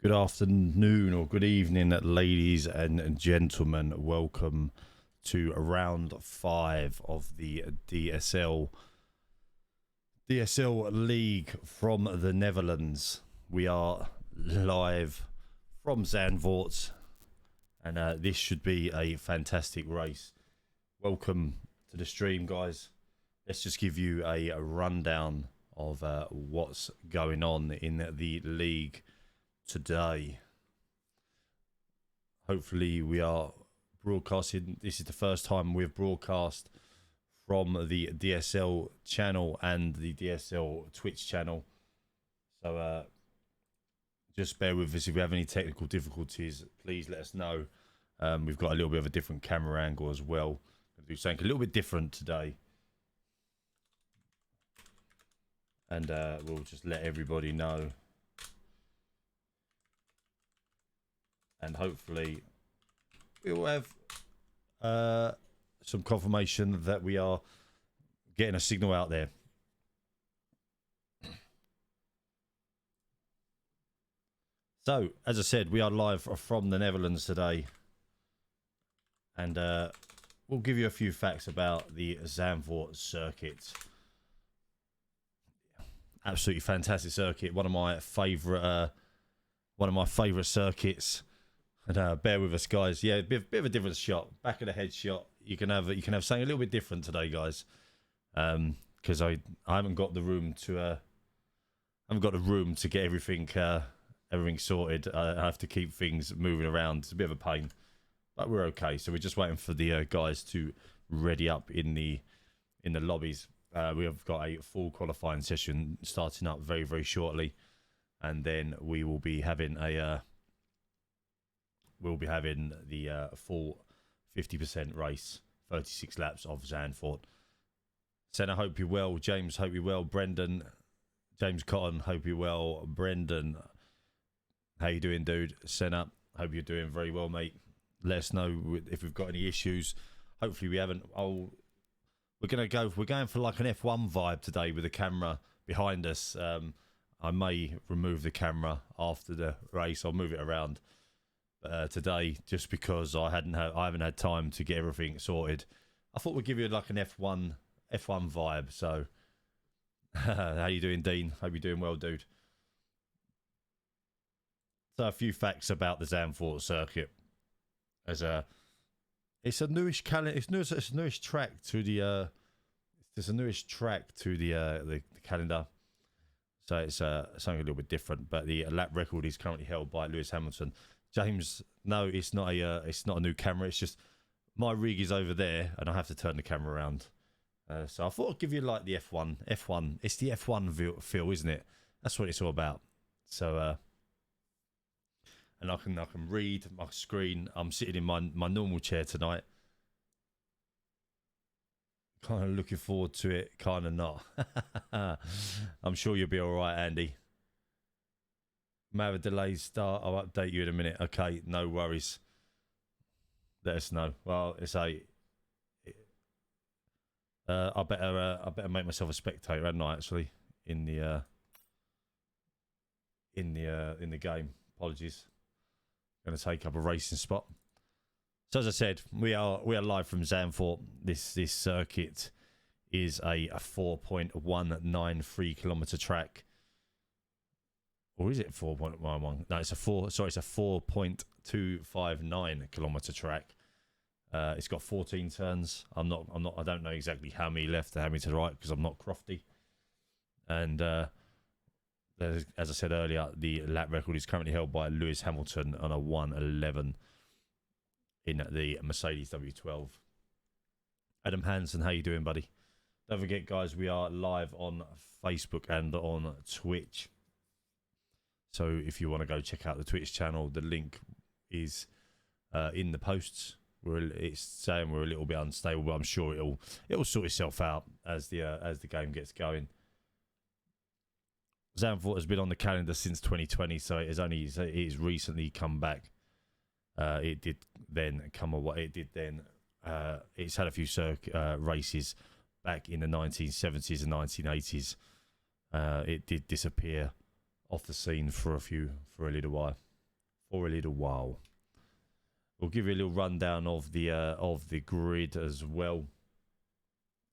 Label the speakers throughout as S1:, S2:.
S1: Good afternoon or good evening, ladies and gentlemen. Welcome to round 5 of the DSL League from the Netherlands. We are live from Zandvoort, and this should be a fantastic race. Welcome to the stream, guys. Let's just give you a rundown of what's going on in the league today. Hopefully we are broadcasting. This is the first time we've broadcast from the DSL channel and the DSL Twitch channel, so just bear with us. If we have any technical difficulties, please let us know. We've got a little bit of a different camera angle as well. We'll do something a little bit different today, and we'll just let everybody know. And hopefully we will have some confirmation that we are getting a signal out there. So, as I said, we are live from the Netherlands today. And we'll give you a few facts about the Zandvoort circuit. Absolutely fantastic circuit. One of my favourite circuits. And bear with us, guys. Yeah, bit of a different shot. Back of the head shot. You can have something a little bit different today, guys. Because I haven't got the room to get everything sorted. I have to keep things moving around. It's a bit of a pain, but we're okay. So we're just waiting for the guys to ready up in the lobbies. We have got a full qualifying session starting up very, very shortly, and then we will be having the full 50% race, 36 laps of Zandvoort. Senna, hope you're well. James, hope you're well. Brendan, James Cotton, hope you're well. Brendan, how you doing, dude? Senna, hope you're doing very well, mate. Let us know if we've got any issues. Hopefully we haven't. We're going for like an F1 vibe today with the camera behind us. I may remove the camera after the race. I'll move it around. Today, just because I haven't had time to get everything sorted. I thought we'd give you like an F1 vibe. So, how you doing, Dean? Hope you're doing well, dude. So, a few facts about the Zandvoort circuit. It's a newish calendar. It's a newish track to the. There's a newish track to the calendar. So it's something a little bit different. But the lap record is currently held by Lewis Hamilton. James, no, it's not a new camera. It's just my rig is over there, and I have to turn the camera around. So I thought I'd give you like the F1. It's the F1 feel, isn't it? That's what it's all about. So, and I can read my screen. I'm sitting in my normal chair tonight. Kind of looking forward to it, kind of not. I'm sure you'll be all right, Andy. May have a delayed start. I'll update you in a minute. Okay, no worries. Let us know. Well, I better make myself a spectator, hadn't I? Actually, in the game. Apologies. Going to take up a racing spot. So as I said, we are live from Zandvoort. This circuit is a 4.193 kilometer track. Or is it 4.11? No, it's a 4.259 kilometer track. It's got 14 turns. I don't know exactly how many left and how many to the right because I'm not crofty. And as I said earlier, the lap record is currently held by Lewis Hamilton on a 1:11 in the Mercedes W12. Adam Hansen, how you doing, buddy? Don't forget, guys, we are live on Facebook and on Twitch. So if you want to go check out the Twitch channel, the link is in the posts. It's saying we're a little bit unstable, but I'm sure it'll sort itself out as the game gets going. Zandvoort has been on the calendar since 2020, so it has recently come back. It did then come away. It's had a few races back in the 1970s and 1980s. It did disappear off the scene for a little while. for a little while. We'll give you a little rundown of the grid as well,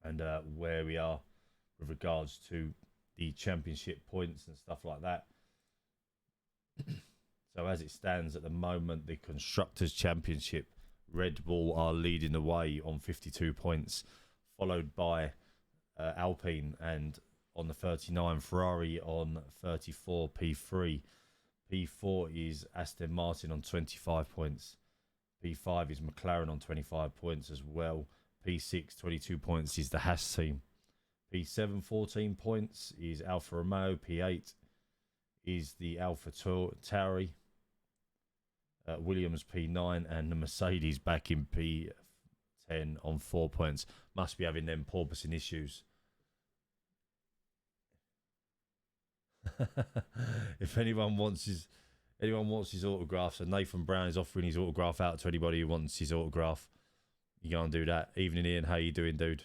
S1: and where we are with regards to the championship points and stuff like that. So as it stands at the moment, the Constructors' Championship, Red Bull are leading the way on 52 points, followed by Alpine, and on the 39, Ferrari on 34, P3. P4 is Aston Martin on 25 points. P5 is McLaren on 25 points as well. P6, 22 points is the Haas team. P7, 14 points is Alfa Romeo. P8 is the Alfa Tauri. Williams P9, and the Mercedes back in P10 on 4 points. Must be having them porpoising issues. If anyone wants his autograph, so Nathan Brown is offering his autograph out to anybody who wants his autograph. You go and do that. Evening, Ian. How you doing, dude?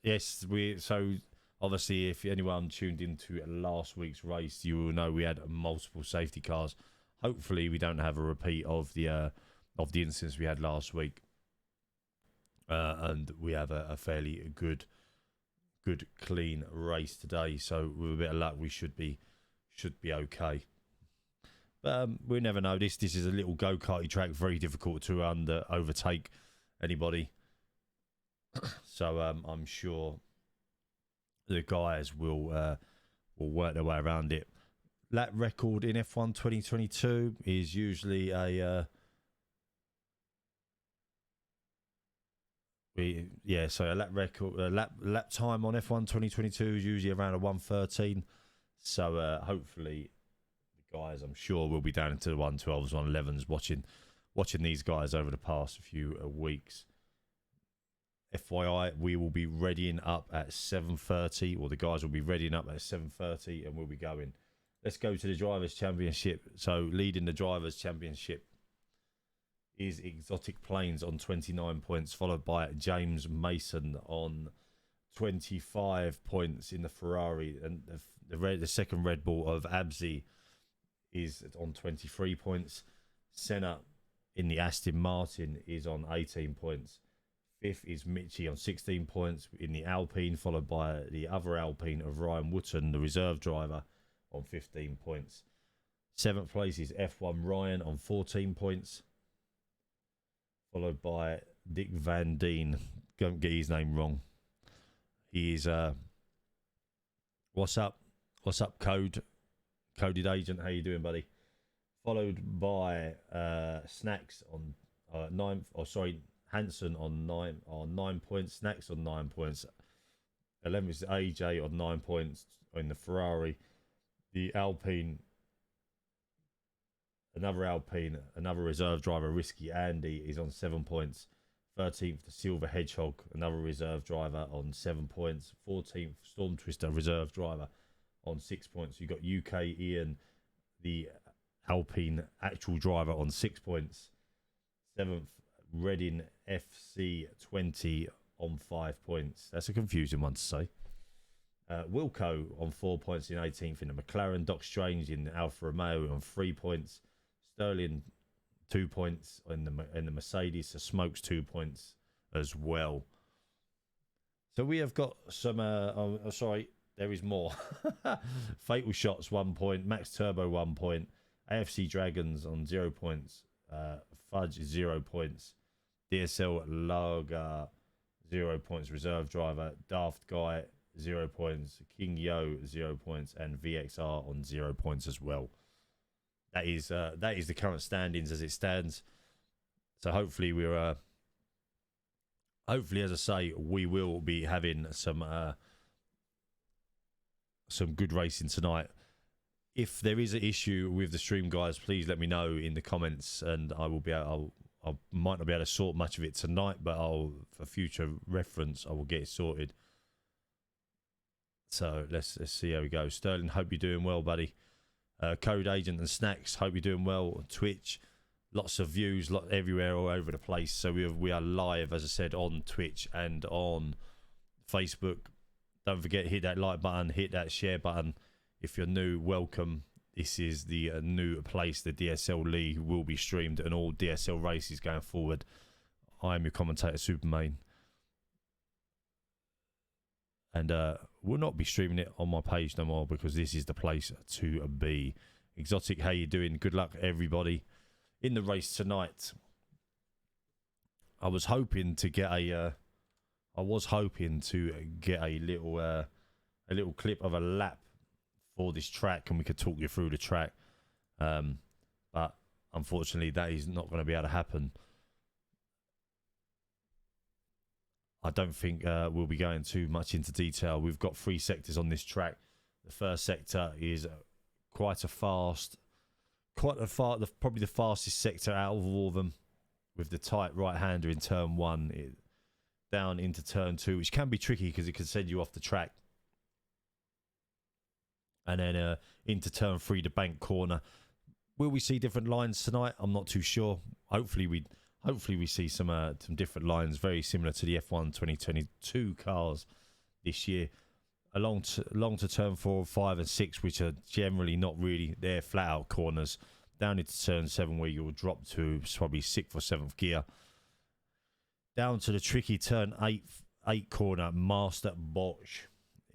S1: Yes, so obviously, if anyone tuned into last week's race, you will know we had multiple safety cars. Hopefully, we don't have a repeat of the incidents we had last week, and we have a fairly good, clean race today. So with a bit of luck, we should be okay. But we never know. This is a little go-karty track, very difficult to overtake anybody. So I'm sure the guys will work their way around it. Lap record in F1 2022 is usually a so a lap record, lap time on F1 2022 is usually around a 1:13. So hopefully the guys, I'm sure, will be down into the 1:12s, 1:11s, watching these guys over the past few weeks. FYI, we will be readying up at 7:30, or the guys will be readying up at 7:30, and we'll be going. Let's go to the Drivers' Championship. So leading the Drivers' Championship is Exotic Planes on 29 points, followed by James Mason on 25 points in the Ferrari, and the second Red Bull of Abzi is on 23 points. Senna in the Aston Martin is on 18 points. Fifth is Mitchie on 16 points in the Alpine, followed by the other Alpine of Ryan Wotton, the reserve driver, on 15 points. Seventh place is F1 Ryan on 14 points, followed by Dick Van Deen. Don't get his name wrong. He is what's up Coded Agent, how you doing, buddy? Followed by Snacks on 9, or sorry, Hansen on 9 points, Snacks on 9 points. 11th is AJ on 9 points in the Ferrari. The Alpine, another reserve driver, Risky Andy, is on 7 points. 13th, the Silver Hedgehog, another reserve driver, on 7 points. 14th, Storm Twister, reserve driver, on 6 points. You've got UK Ian, the Alpine actual driver, on 6 points. 7th, Reading FC20 on 5 points. That's a confusing one to say. Wilco on 4 points in 18th in the McLaren. Doc Strange in the Alfa Romeo on 3 points. Sterling 2 points in the Mercedes. So Smokes 2 points as well. So we have got some. Sorry, there is more. Fatal Shots 1 point. Max Turbo 1 point. AFC Dragons on 0 points. Fudge 0 points. DSL Lager 0 points. Reserve driver Daft Guy 0 points. King Yo 0 points, and VXR on 0 points as well. That is the current standings as it stands. So hopefully we're hopefully, as I say, we will be having some good racing tonight. If there is an issue with the stream, guys, please let me know in the comments, and I will be able. I might not be able to sort much of it tonight, but for future reference, I will get it sorted. So let's see how we go. Sterling, hope you're doing well, buddy. Code Agent and Snacks, hope you're doing well. Twitch, lots of views, everywhere, all over the place. So we are live, as I said, on Twitch and on Facebook. Don't forget, hit that like button, hit that share button. If you're new, welcome. this is the new place, the DSL League will be streamed, and all DSL races going forward. I am your commentator, Supermain. And we'll not be streaming it on my page no more, because this is the place to be. Exotic, how you doing? Good luck, everybody, in the race tonight. I was hoping to get a little clip of a lap for this track, and we could talk you through the track. But unfortunately, that is not going to be able to happen. I don't think we'll be going too much into detail. We've got 3 sectors on this track. The first sector is probably the fastest sector out of all of them, with the tight right-hander in turn 1, down into turn 2, which can be tricky because it can send you off the track. And then into turn 3, the bank corner. Will we see different lines tonight? I'm not too sure. Hopefully we see some different lines, very similar to the F1 2022 cars this year. Along to turn 4, 5 and 6, which are generally not really, they're flat out corners. Down into turn 7, where you'll drop to probably 6th or 7th gear. Down to the tricky turn 8 corner, Master Bosch.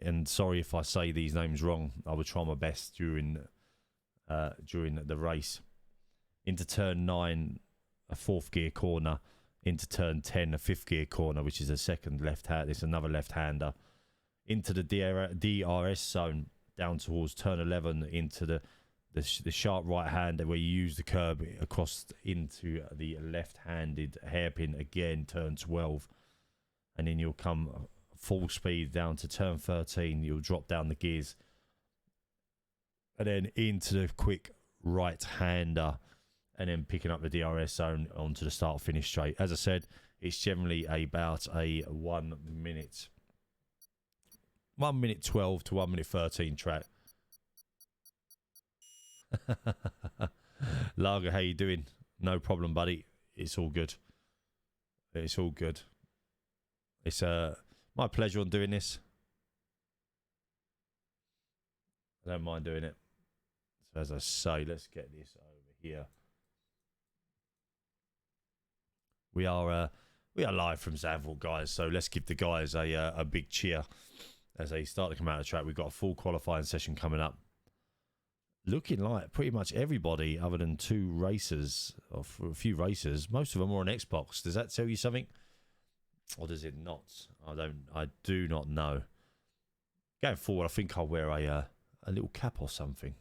S1: And sorry if I say these names wrong. I will try my best during the race. Into turn 9, a 4th gear corner. Into turn 10, a 5th gear corner, which is a second left hand. It's another left-hander. Into the DRS zone, down towards turn 11, into the sharp right-hander, where you use the curb across into the left-handed hairpin again, turn 12. And then you'll come full speed down to turn 13. You'll drop down the gears. And then into the quick right-hander, and then picking up the DRS zone onto the start-finish straight. As I said, it's generally about a 1 minute 12 to 1 minute 13 track. Lager, how you doing? No problem, buddy. It's all good. It's all good. It's my pleasure on doing this. I don't mind doing it. So as I say, let's get this over here. We are live from Zandvoort, guys. So let's give the guys a big cheer as they start to come out of the track. We've got a full qualifying session coming up. Looking like pretty much everybody, other than 2 racers, or a few racers, most of them are on Xbox. Does that tell you something? Or does it not? I do not know. Going forward, I think I'll wear a little cap or something.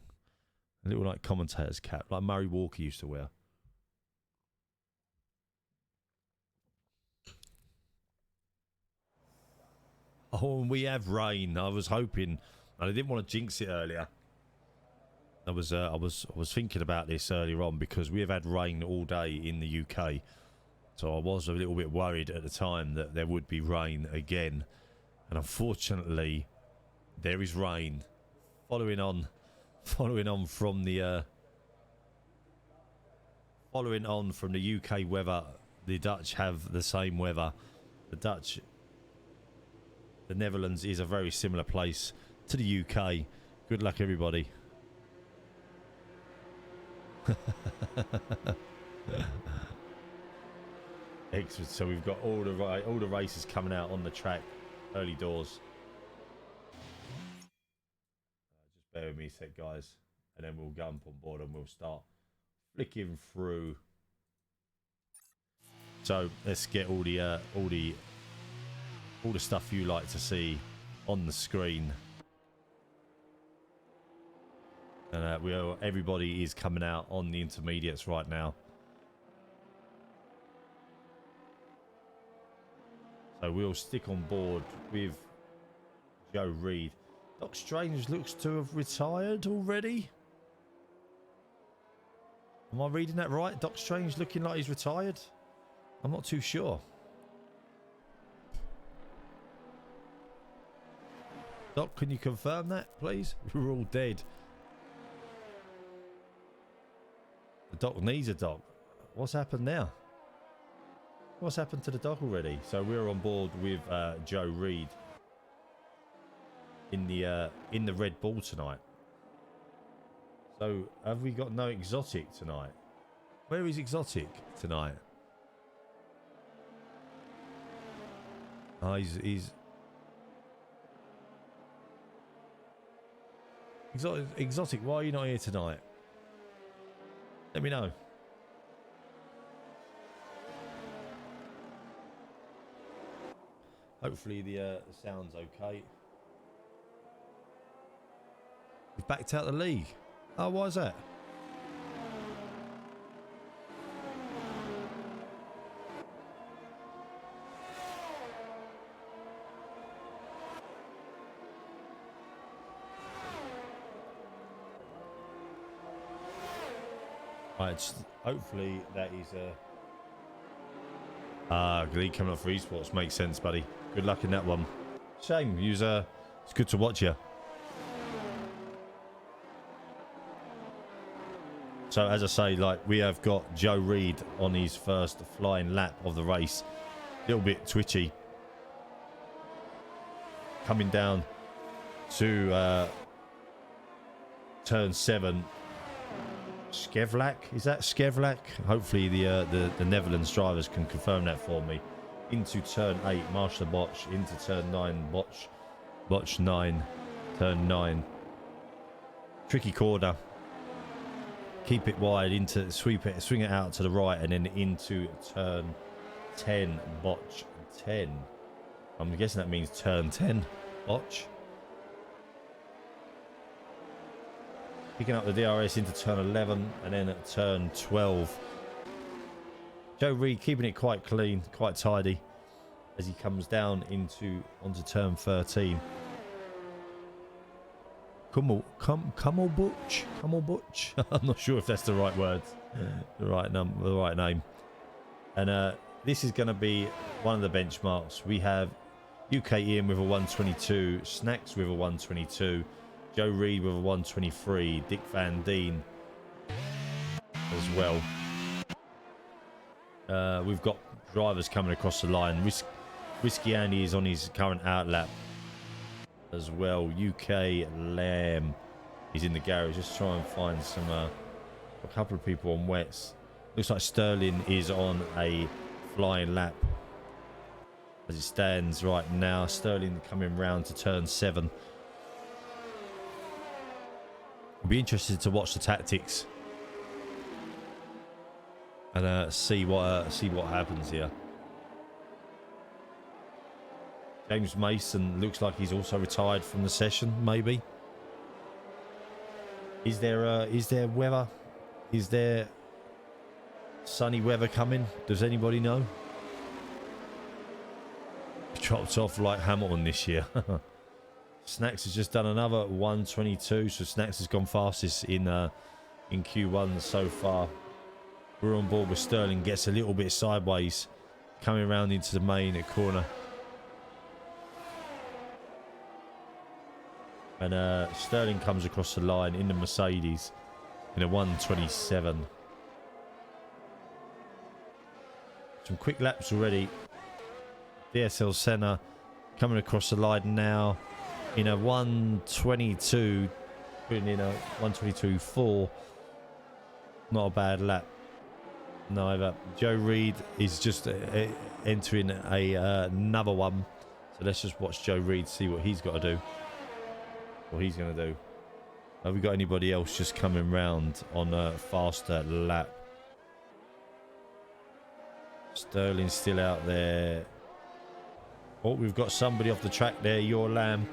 S1: A little like commentator's cap, like Murray Walker used to wear. Oh, and we have rain. I was hoping, and I didn't want to jinx it earlier. I was thinking about this earlier on, because we have had rain all day in the UK. So I was a little bit worried at the time that there would be rain again. And unfortunately, there is rain. Following on from the UK weather, the Dutch have the same weather. The Netherlands is a very similar place to the UK. Good luck, everybody. Excellent. So we've got all the races coming out on the track, early doors. Just bear with me a sec, guys, and then we'll jump on board and we'll start flicking through. So let's get all the stuff you like to see on the screen. And everybody is coming out on the intermediates right now. So we'll stick on board with Joe Reed. Doc Strange looks to have retired already. Am I reading that right? Doc Strange looking like he's retired? I'm not too sure. Doc, can you confirm that, please? We're all dead. The Doc needs a Doc. What's happened now? What's happened to the Doc already? So we're on board with Joe Reed in the Red Bull tonight. So have we got no exotic tonight? Where is exotic tonight? Oh, he's exotic. Why are you not here tonight? Let me know. Hopefully the sound's okay. We've backed out the league. Oh, why is that? Right, hopefully that is league coming up for esports makes sense, buddy. Good luck in that one. Shame, it's good to watch you. So as I say, like, we have got Joe Reed on his first flying lap of the race. A little bit twitchy. Coming down to turn 7. Skevlak, is that Skevlak? Hopefully the Netherlands drivers can confirm that for me. Into turn 8, Marshall Botch. Into turn 9, Botch 9, turn 9. Tricky corner. Keep it wide, into swing it out to the right, and then into turn 10, Botch 10. I'm guessing that means turn 10, Botch. Picking up the DRS into turn 11 and then at turn 12. Joe Reed keeping it quite clean, quite tidy as he comes down onto turn 13. Come on, Butch. I'm not sure if that's the right words, the right name. And this is going to be one of the benchmarks. We have UK Ian with a 122, Snacks with a 122. Joe Reed with a 123, Dick Van Deen as well. We've got drivers coming across the line. Whiskey Andy is on his current outlap as well. UK Lamb is in the garage. Just try and find a couple of people on wets. Looks like Sterling is on a flying lap as it stands right now. Sterling coming round to turn 7. I'll be interested to watch the tactics and see what happens here. James Mason looks like he's also retired from the session. Maybe. Is there weather? Is there sunny weather coming? Does anybody know? He dropped off like Hamilton this year. Snacks has just done another 122, so Snacks has gone fastest in Q1 so far. We're on board with Sterling, gets a little bit sideways, coming around into the main corner. And Sterling comes across the line in the Mercedes in a 127. Some quick laps already. DSL Senna coming across the line now in a 122, putting in a 122.4. Not a bad lap neither. Joe Reed is just entering another one, so let's just watch Joe Reed, see what he's got to do, what he's going to do. Have we got anybody else just coming round on a faster lap? Sterling's still out there. Oh, we've got somebody off the track there. Your Lamb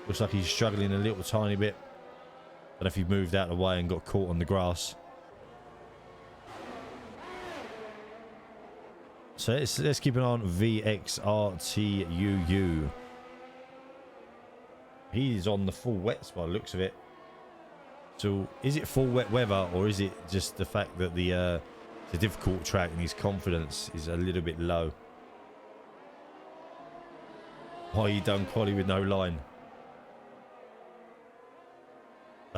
S1: looks like he's struggling a little tiny bit. Don't know if he moved out of the way and got caught on the grass. So let's keep an eye on VXRTUU. He's on the full wets by the looks of it. So is it full wet weather, or is it just the fact that it's a difficult track and his confidence is a little bit low? Why you done quali with no line?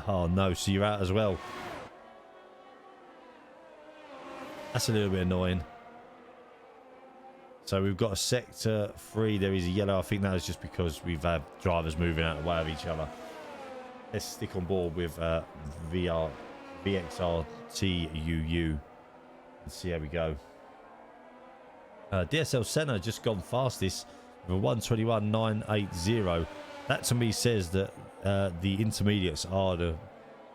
S1: Oh no, so you're out as well. That's a little bit annoying. So we've got a sector 3. There is a yellow. I think that is just because we've had drivers moving out of the way of each other. Let's stick on board with BXRTUU. Let's see how we go. DSL Senna just gone fastest with a 1:21.980. That to me says that the intermediates are the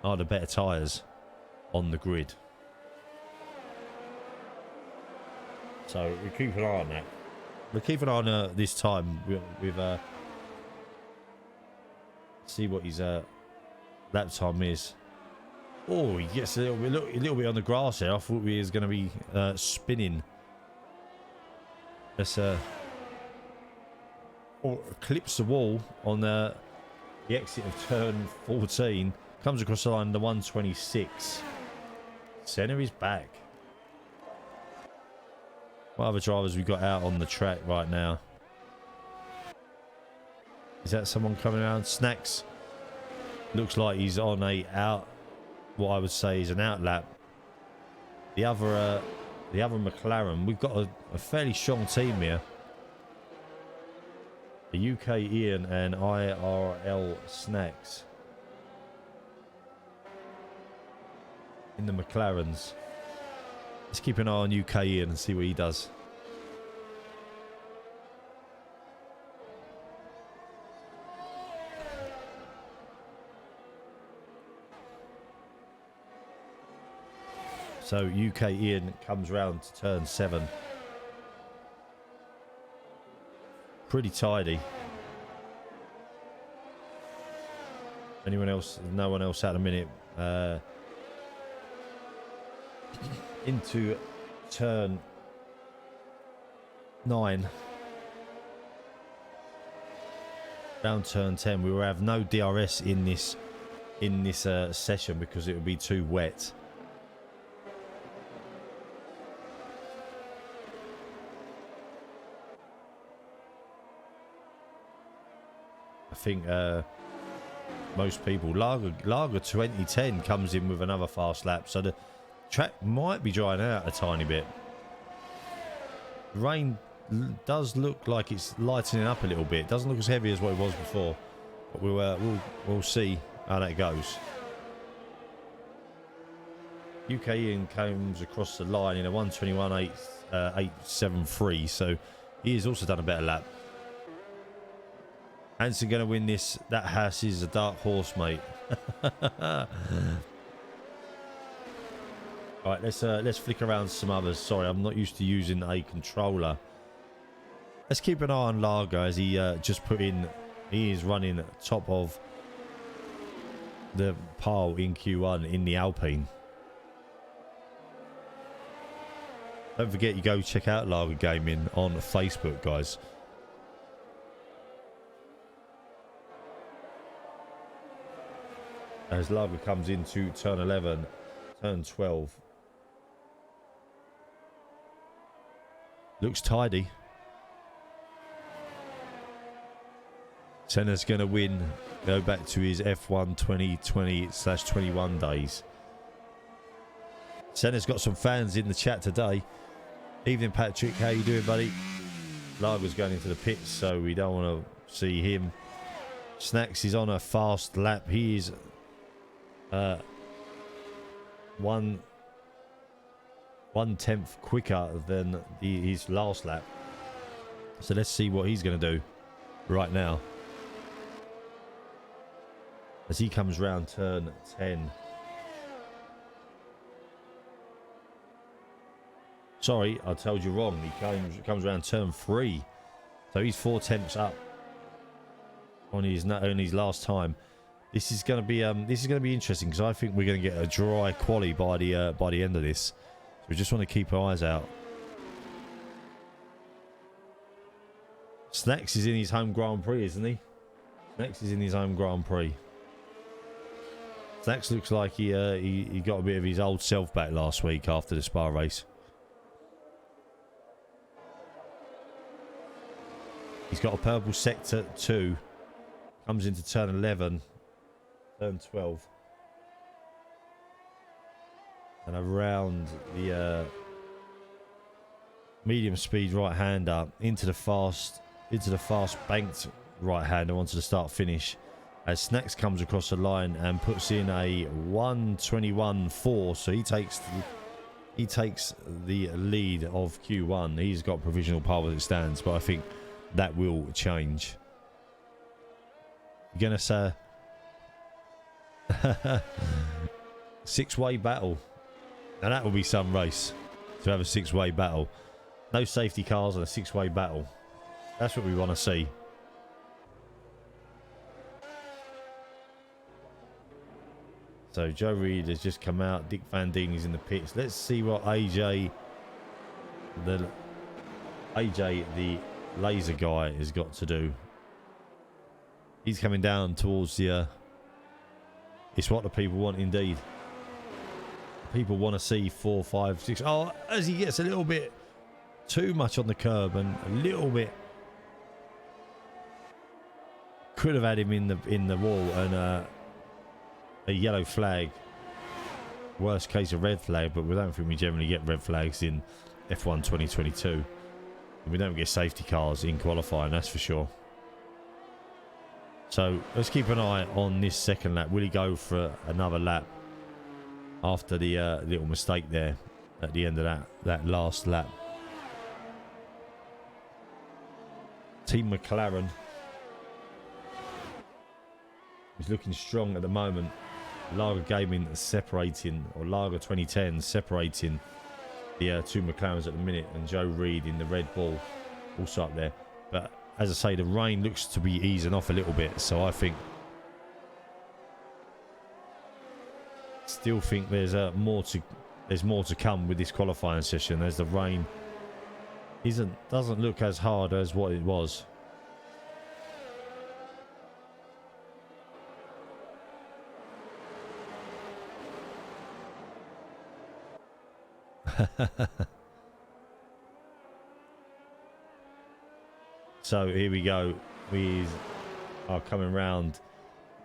S1: better tyres on the grid. So we keep an eye on that. We'll keep an eye on this time with see what his lap time is. Oh, he gets a little bit on the grass there. I thought he was going to be spinning. Let's clips the wall on the exit of turn 14. Comes across the line, the 126. Senna is back. What other drivers we got out on the track right now? Is that someone coming around? Snacks. Looks like he's on a out. What I would say is an out lap. The other McLaren. We've got a fairly strong team here. The UK Ian and IRL Snacks in the McLarens. Let's keep an eye on UK Ian and see what he does. So UK Ian comes round to turn 7. Pretty tidy. Anyone else? No one else at a minute. Into turn 9. Down turn 10. We will have no DRS in this session because it would be too wet. I think most people. Lager 2010 comes in with another fast lap, so the track might be drying out a tiny bit. Rain does look like it's lightening up a little bit. It doesn't look as heavy as what it was before, but we'll see how that goes. UK Ian comes across the line in a 1:21.873, so he has also done a better lap. Hansen going to win this. That Haas is a dark horse, mate. All right, let's flick around some others. Sorry, I'm not used to using a controller. Let's keep an eye on Largo as he just put in. He is running top of the pile in Q1 in the Alpine. Don't forget, you go check out Largo Gaming on Facebook, guys. As Largo comes into turn 11, turn 12. Looks tidy. Senna's going to win. Go back to his F1 2020/21 days. Senna's got some fans in the chat today. Evening, Patrick. How you doing, buddy? Largo's going into the pits, so we don't want to see him. Snacks is on a fast lap. He is 1/10 quicker than his last lap. So let's see what he's going to do right now as he comes round turn 10. Sorry, I told you wrong. He comes around turn 3, so he's 4/10 up on his last time. This is going to be interesting because I think we're going to get a dry quali by the end of this. So we just want to keep our eyes out. Snacks is in his home Grand Prix, isn't he? Snacks is in his home Grand Prix. Snacks looks like he got a bit of his old self back last week after the Spa race. He's got a purple sector 2. Comes into turn 11. Turn 12. And around the medium speed right hander into the fast banked right hander onto the start finish. as Snacks comes across the line and puts in a 1:21.4, so he takes the lead of Q1. He's got provisional pole as it stands, but I think that will change. You're gonna say 6-way battle. Now that will be some race to have a 6-way battle. No safety cars and a 6-way battle. That's what we want to see. So Joe Reed has just come out. Dick Van Dini's in the pits. Let's see what AJ, the laser guy, has got to do. He's coming down towards the... it's what the people want indeed. People want to see 4, 5, 6. Oh, as he gets a little bit too much on the curb and a little bit... could have had him in the wall and a yellow flag. Worst case, a red flag, but we don't think we generally get red flags in F1 2022. And we don't get safety cars in qualifying, that's for sure. So let's keep an eye on this second lap. Will he go for another lap after the little mistake there at the end of that last lap? Team McLaren is looking strong at the moment. Lager Gaming separating, or Lager 2010 separating the two McLarens at the minute, and Joe Reed in the Red Bull also up there. But as I say, the rain looks to be easing off a little bit, so I think still think there's more to come with this qualifying session, as the rain doesn't look as hard as what it was. So here we go. We are coming round.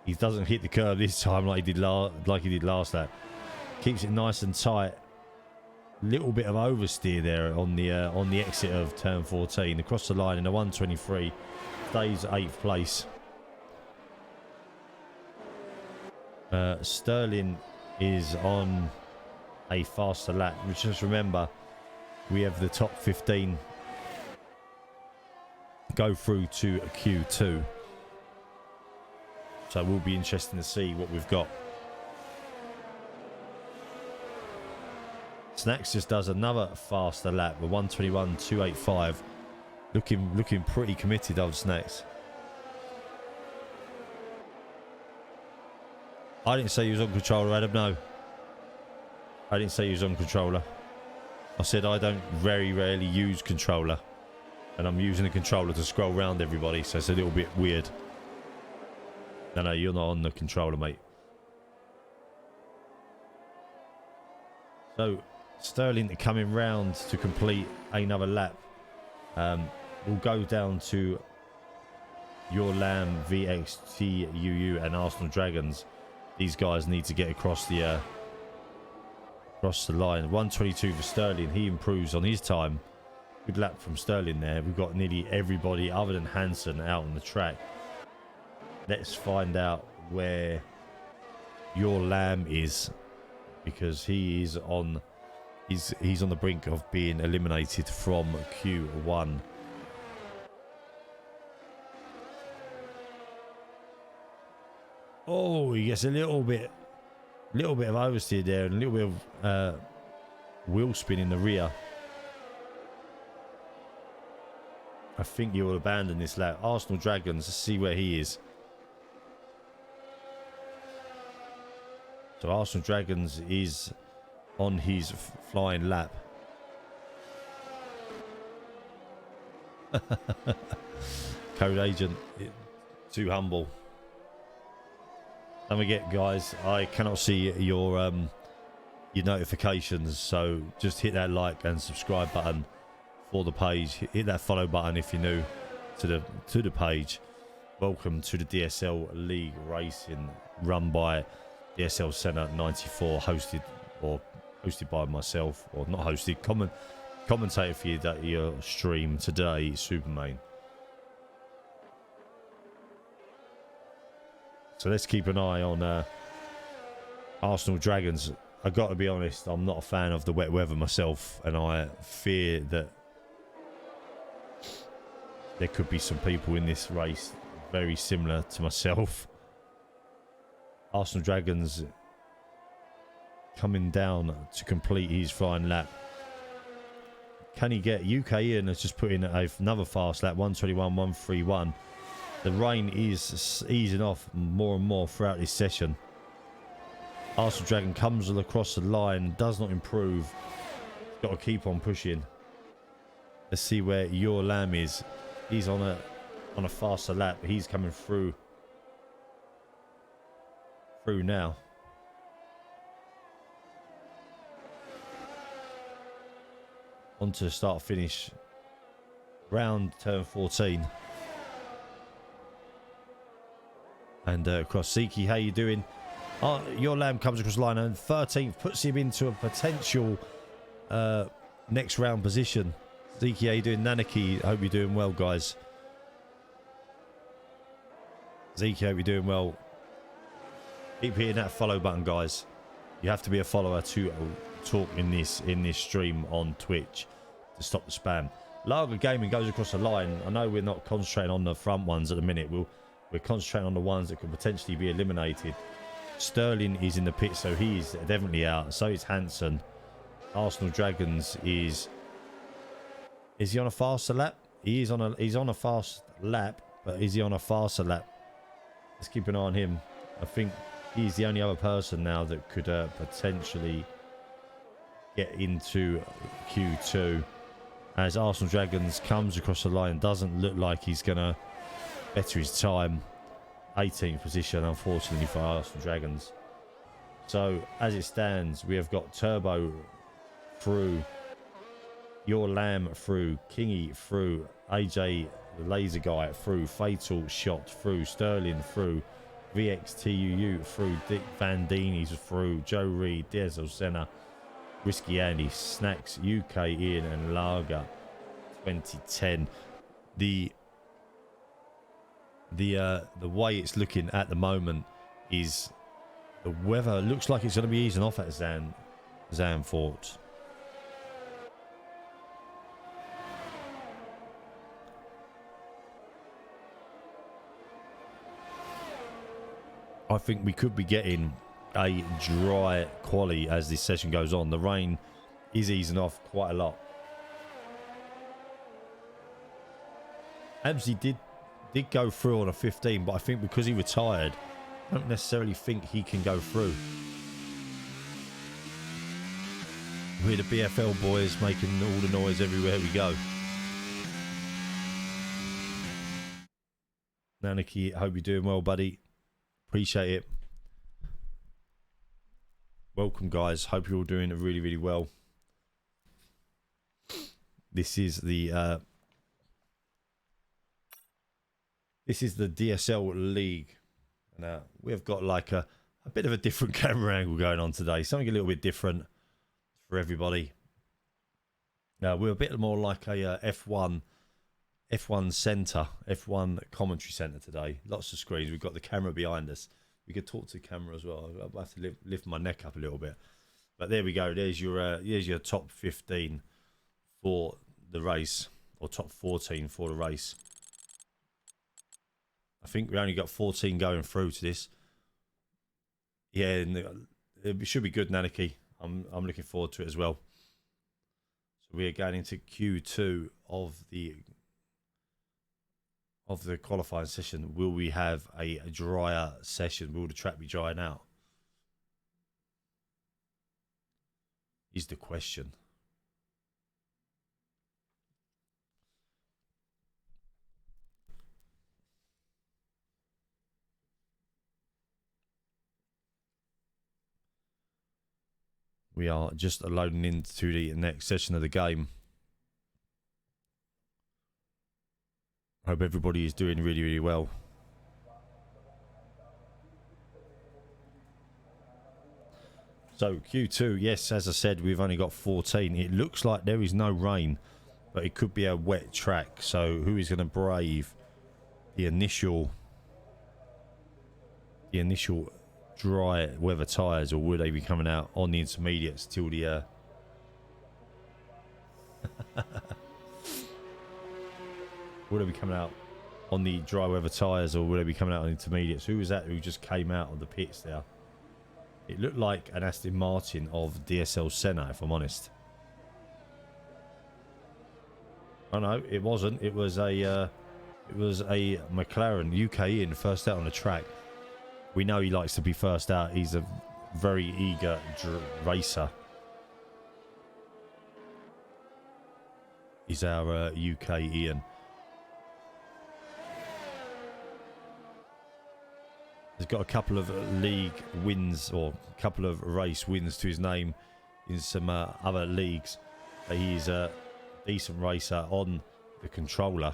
S1: He doesn't hit the curb this time like he did last lap. Keeps it nice and tight. Little bit of oversteer there on the exit of turn 14. Across the line in a 1:23. Stays 8th place. Sterling is on a faster lap. Just remember, we have the top 15 go through to Q2. So it will be interesting to see what we've got. Snacks just does another faster lap, a 1:21.285. Looking pretty committed, old Snacks. I didn't say he was on controller, Adam. No, I didn't say he was on controller. I said I don't very rarely use controller, and I'm using the controller to scroll around everybody, so it's a little bit weird. No, you're not on the controller, mate. So Sterling coming round to complete another lap. We'll go down to Your Lamb, VXTUU and Arsenal Dragons. These guys need to get across the line. 1:22 for Sterling. He improves on his time. Good lap from Sterling there. We've got nearly everybody other than Hansen out on the track. Let's find out where Your Lamb is, because he is on he's on the brink of being eliminated from Q1. Oh, he gets a little bit of oversteer there, and a little bit of wheel spin in the rear. I think he will abandon this lap. Arsenal Dragons, let's see where he is. So Arsenal Dragons is on his flying lap. Code agent, too humble. Don't forget, guys, I cannot see your notifications, so just hit that like and subscribe button for the page. Hit that follow button if you're new to the page. Welcome to the DSL League Racing, run by DSL Centre 94, hosted by myself, or not hosted, commentator for your stream today, Supermain. So let's keep an eye on Arsenal Dragons. I got to be honest, I'm not a fan of the wet weather myself, and I fear that there could be some people in this race very similar to myself. Arsenal Dragons coming down to complete his flying lap. Can he get UK Ian has just put in another fast lap, 1:21.131. The rain is easing off more and more throughout this session. Arsenal Dragon comes across the line, does not improve. Got to keep on pushing. Let's see where Your Lamb is. He's on a faster lap. He's coming through now. On to start finish. Round turn 14. And across Ziki, how you doing? Your Lamb comes across the line and 13th puts him into a potential next round position. Ziki, how you doing? Nanaki, I hope you're doing well, guys. Zeke, I hope you're doing well. Keep hitting that follow button, guys. You have to be a follower to talk in this stream on Twitch to stop the spam. Lager Gaming goes across the line. I know we're not concentrating on the front ones at the minute. We're concentrating on the ones that could potentially be eliminated. Sterling is in the pit, so he's definitely out. So is Hansen. Arsenal Dragons is he on a faster lap? He's on a fast lap, but is he on a faster lap? Let's keep an eye on him. I think he's the only other person now that could potentially get into Q2. As Arsenal Dragons comes across the line, doesn't look like he's going to better his time. 18th position, unfortunately, for Arsenal Dragons. So, as it stands, we have got Turbo through, Your Lamb through, Kingy through, AJ the Laser Guy through, Fatal Shot through, Sterling through, VXTUU through, Dick Van Dini's through, Joe Reed, DSL Senna, Whiskey Andy, Snacks, UK Ian, and Lager 2010. The way it's looking at the moment is the weather looks like it's going to be easing off at Zandvoort. I think we could be getting a dry quali as this session goes on. The rain is easing off quite a lot. Amsey did go through on a 15, but I think because he retired, I don't necessarily think he can go through. We're the BFL boys making all the noise everywhere we go. Nanaki, hope you're doing well, buddy. Appreciate it. Welcome, guys. Hope you're all doing really, really well. This is the DSL League. Now we've got like a bit of a different camera angle going on today. Something a little bit different for everybody. Now we're a bit more like a F1 center, F1 commentary center today. Lots of screens. We've got the camera behind us. We could talk to the camera as well. I'll have to lift my neck up a little bit. But there we go. There's your top 15 for the race, or top 14 for the race. I think we only got 14 going through to this. Yeah, and it should be good, Nanaki. I'm looking forward to it as well. So we are going into Q2 of the qualifying session. Will we have a drier session? Will the track be drying out? Is the question. We are just loading into the next session of the game. Hope everybody is doing really, really well. So Q2, yes, as I said, we've only got 14. It looks like there is no rain, but it could be a wet track. So who is going to brave the initial the initial dry weather tyres, or will they be coming out on the intermediates till the will they be coming out on the dry weather tyres, or will they be coming out on intermediates? Who was that who just came out of the pits there? It looked like an Aston Martin of DSL Senna, if I'm honest. Oh no, it wasn't. It was a McLaren UK in first out on the track. We know he likes to be first out. He's a very eager racer. He's our UK Ian. He's got a couple of league wins, or a couple of race wins to his name in some other leagues. He's a decent racer on the controller.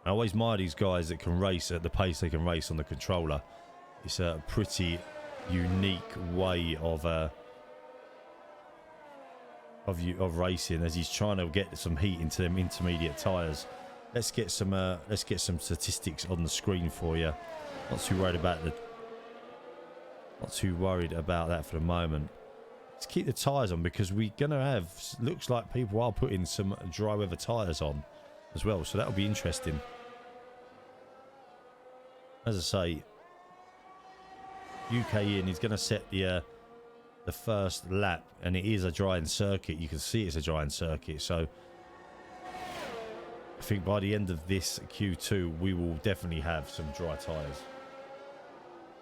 S1: I always admire these guys that can race at the pace they can race on the controller. It's a pretty unique way of racing, as he's trying to get some heat into them intermediate tyres. Let's get some statistics on the screen for you. Not too worried about that for the moment. Let's keep the tyres on, because we're gonna have, looks like people are putting some dry weather tyres on as well, so that'll be interesting. As I say, UK in is going to set the first lap, and it is a drying circuit. You can see it's a drying circuit, so I think by the end of this Q2 we will definitely have some dry tyres.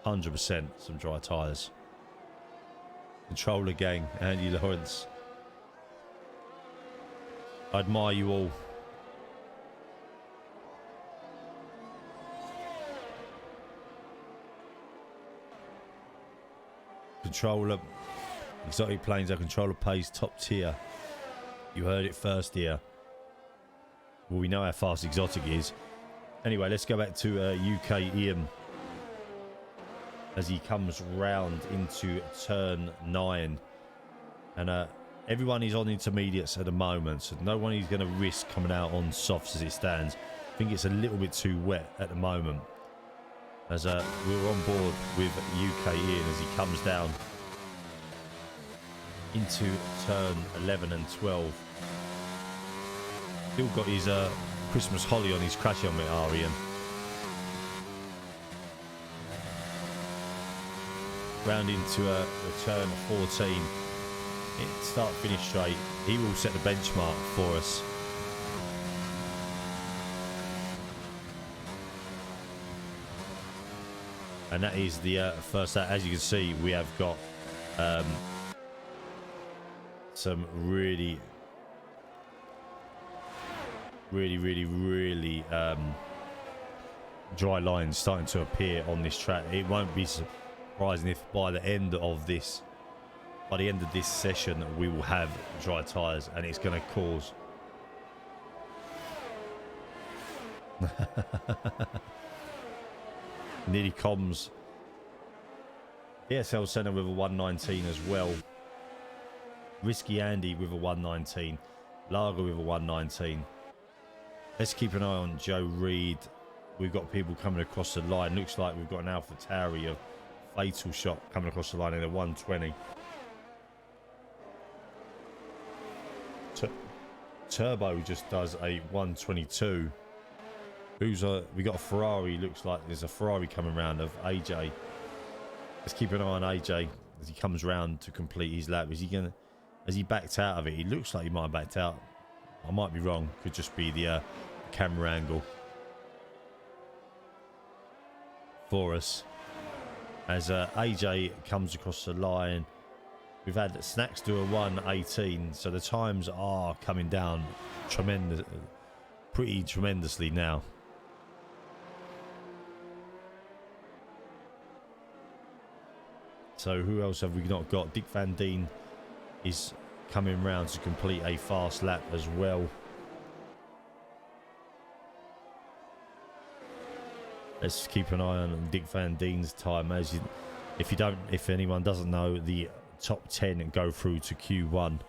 S1: 100% some dry tyres. Controller gang, Andy Lawrence, I admire you all. Controller, exotic planes, our controller pays top tier. You heard it first here. Well, we know how fast exotic is. Anyway, let's go back to UK Ian as he comes round into turn 9, and everyone is on intermediates at the moment, so no one is going to risk coming out on softs as it stands. I think it's a little bit too wet at the moment, as we're on board with UK Ian as he comes down into turn 11 and 12. Still got his Christmas holly on his crash helmet, Ian. Round into the turn 14. Start finish straight. He will set the benchmark for us. And that is the first out. As you can see, we have got some really dry lines starting to appear on this track. It won't be surprising if by the end of this session we will have dry tyres, and it's going to cause nearly comms. DSL Centre with a 119 as well. Risky Andy with a 119. Lager with a 119. Let's keep an eye on Joe Reed. We've got people coming across the line. Looks like we've got an Alpha Tauri, a fatal shot coming across the line in a 120. Turbo just does a 122. We got a Ferrari. Looks like there's a Ferrari coming round of AJ. Let's keep an eye on AJ as he comes round to complete his lap. Has he backed out of it? He looks like he might have backed out. I might be wrong. Could just be the camera angle for us. As AJ comes across the line, we've had Snacks do a 1:18, so the times are coming down pretty tremendously now. So who else have we not got? Dick Van Dien is coming round to complete a fast lap as well. Let's keep an eye on Dick Van Dien's time. If anyone doesn't know, the top 10 go through to Q1.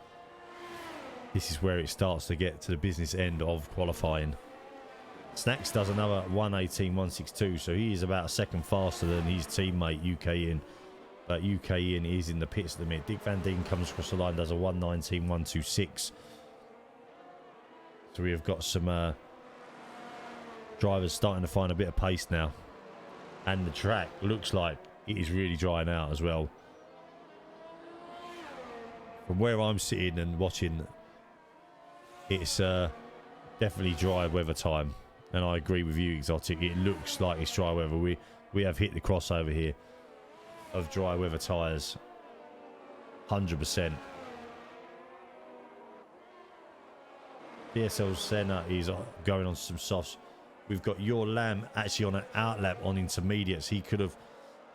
S1: This is where it starts to get to the business end of qualifying. Snacks does another 1:18.162, so he is about a second faster than his teammate UK in. But UK in is in the pits at the minute. Dick Van Deen comes across the line, does a 1:19.126. So we have got some drivers starting to find a bit of pace now. And the track looks like it is really drying out as well. From where I'm sitting and watching, it's definitely dry weather time. And I agree with you, Exotic. It looks like it's dry weather. We have hit the crossover here of dry weather tyres. 100%. DSL Senna is going on some softs. We've got Your Lamb actually on an outlap on intermediates. He could have,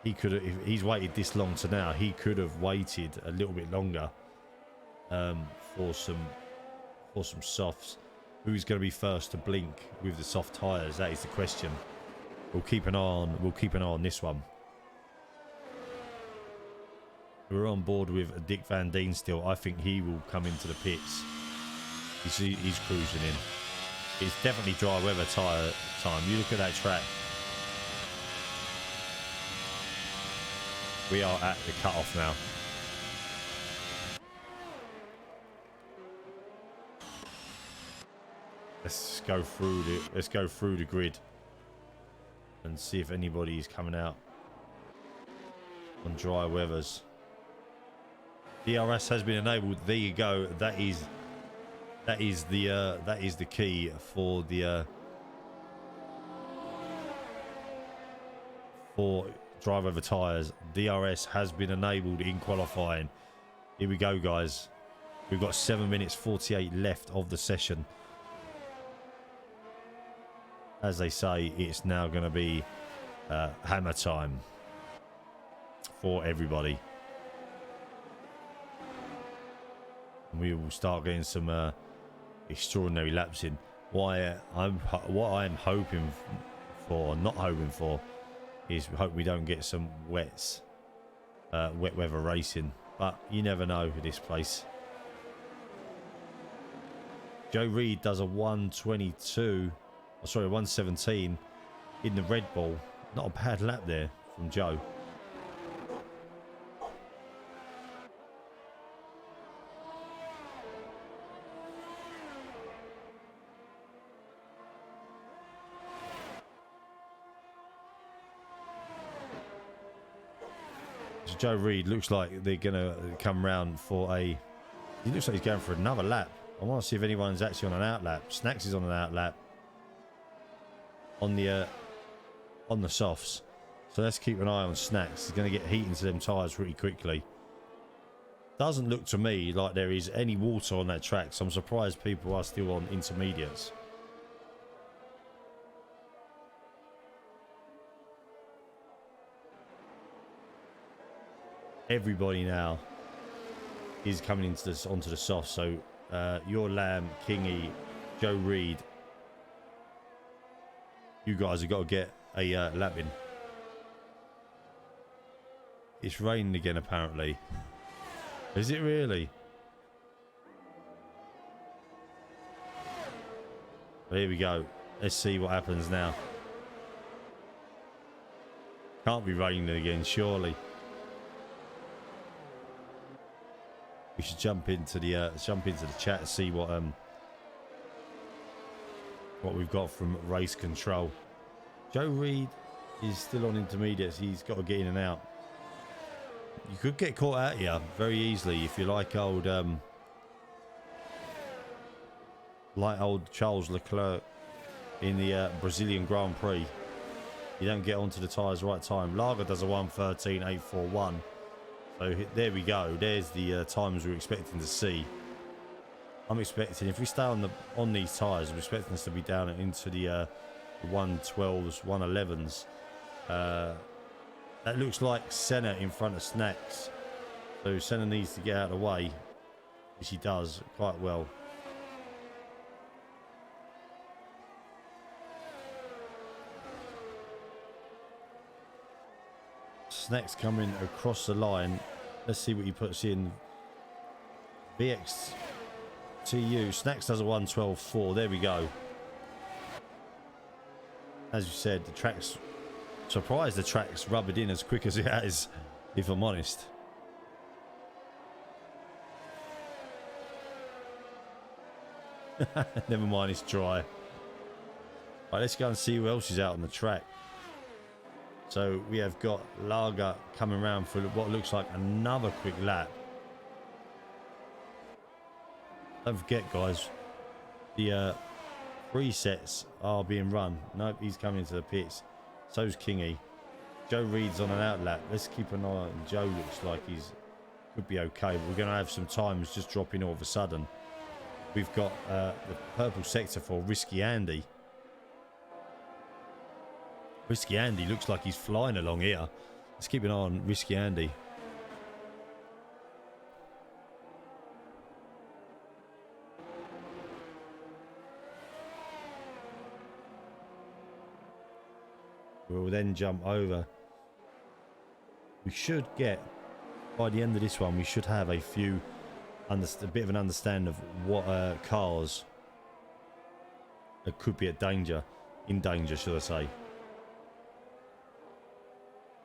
S1: if he's waited this long to now, he could have waited a little bit longer for some softs. Who's going to be first to blink with the soft tyres? That is the question. We'll keep an eye on this one. We're on board with Dick Van Deen still. I think he will come into the pits. He's cruising in. It's definitely dry weather tyre time. You look at that track. We are at the cut-off now. Let's go through the grid and see if anybody is coming out on dry weathers. DRS has been enabled. There you go. That is the key for the for dry weather tyres. DRS has been enabled in qualifying. Here we go, guys. We've got 7 minutes 48 left of the session. As they say, it's now going to be hammer time for everybody. We will start getting some extraordinary laps in. What I'm hoping for, not hoping for, is hope we don't get some wet weather racing. But you never know with this place. Joe Reed does a 1:17 in the Red Bull. Not a bad lap there from Joe. So Joe Reed looks like they're going to come round for a... He looks like he's going for another lap. I want to see if anyone's actually on an outlap. Snacks is on an outlap. On the softs, so let's keep an eye on Snacks. He's going to get heat into them tyres pretty quickly. Doesn't look to me like there is any water on that track, so I'm surprised people are still on intermediates. Everybody now is coming into this onto the soft. So Your Lamb, Kingy, Joe Reed. You guys have got to get a lap in. It's raining again, apparently. Is it really? Well, here we go. Let's see what happens now. Can't be raining again, surely. We should jump into the chat and see what we've got from race control. Joe Reed is still on intermediates. He's got to get in and out. You could get caught out here very easily if you like old Charles Leclerc in the Brazilian Grand Prix. You don't get onto the tyres right time. Lager does a 1:13.841. So there we go. There's the times we're expecting to see. I'm expecting, if we stay on these tyres, I'm expecting us to be down into the 112s, 111s. That looks like Senna in front of Snacks. So Senna needs to get out of the way, which he does quite well. Snacks coming across the line. Let's see what he puts in. VXTU. Snacks does a 1:12.4. There we go. as you said, the track's surprised the track's rubbed in as quick as it has, if I'm honest. Never mind, it's dry. Right, let's go and see who else is out on the track. So we have got Lager coming around for what looks like another quick lap. Don't forget, guys, the resets are being run. Nope, he's coming into the pits. So's Kingy. Joe Reed's on an out lap. Let's keep an eye on Joe. Looks like he's could be okay. But we're going to have some times just dropping all of a sudden. We've got the purple sector for Risky Andy. Risky Andy looks like he's flying along here. Let's keep an eye on Risky Andy. We'll then jump over. We should get, by the end of this one, we should have a few, a bit of an understanding of what cars that could be in danger, should I say.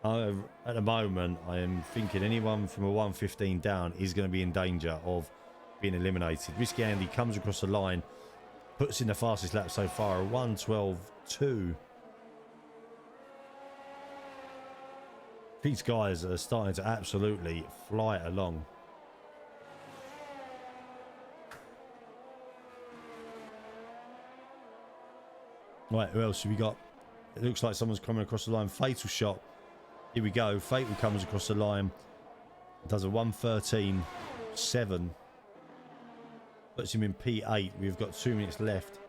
S1: At the moment, I am thinking anyone from a 115 down is going to be in danger of being eliminated. Risky Andy comes across the line, puts in the fastest lap so far, a 1:12.2. These guys are starting to absolutely fly along. Right, who else have we got? It looks like someone's coming across the line. Fatal shot. Here we go. Fatal comes across the line. Does a 1:13.7. Puts him in P8. We've got 2 minutes left.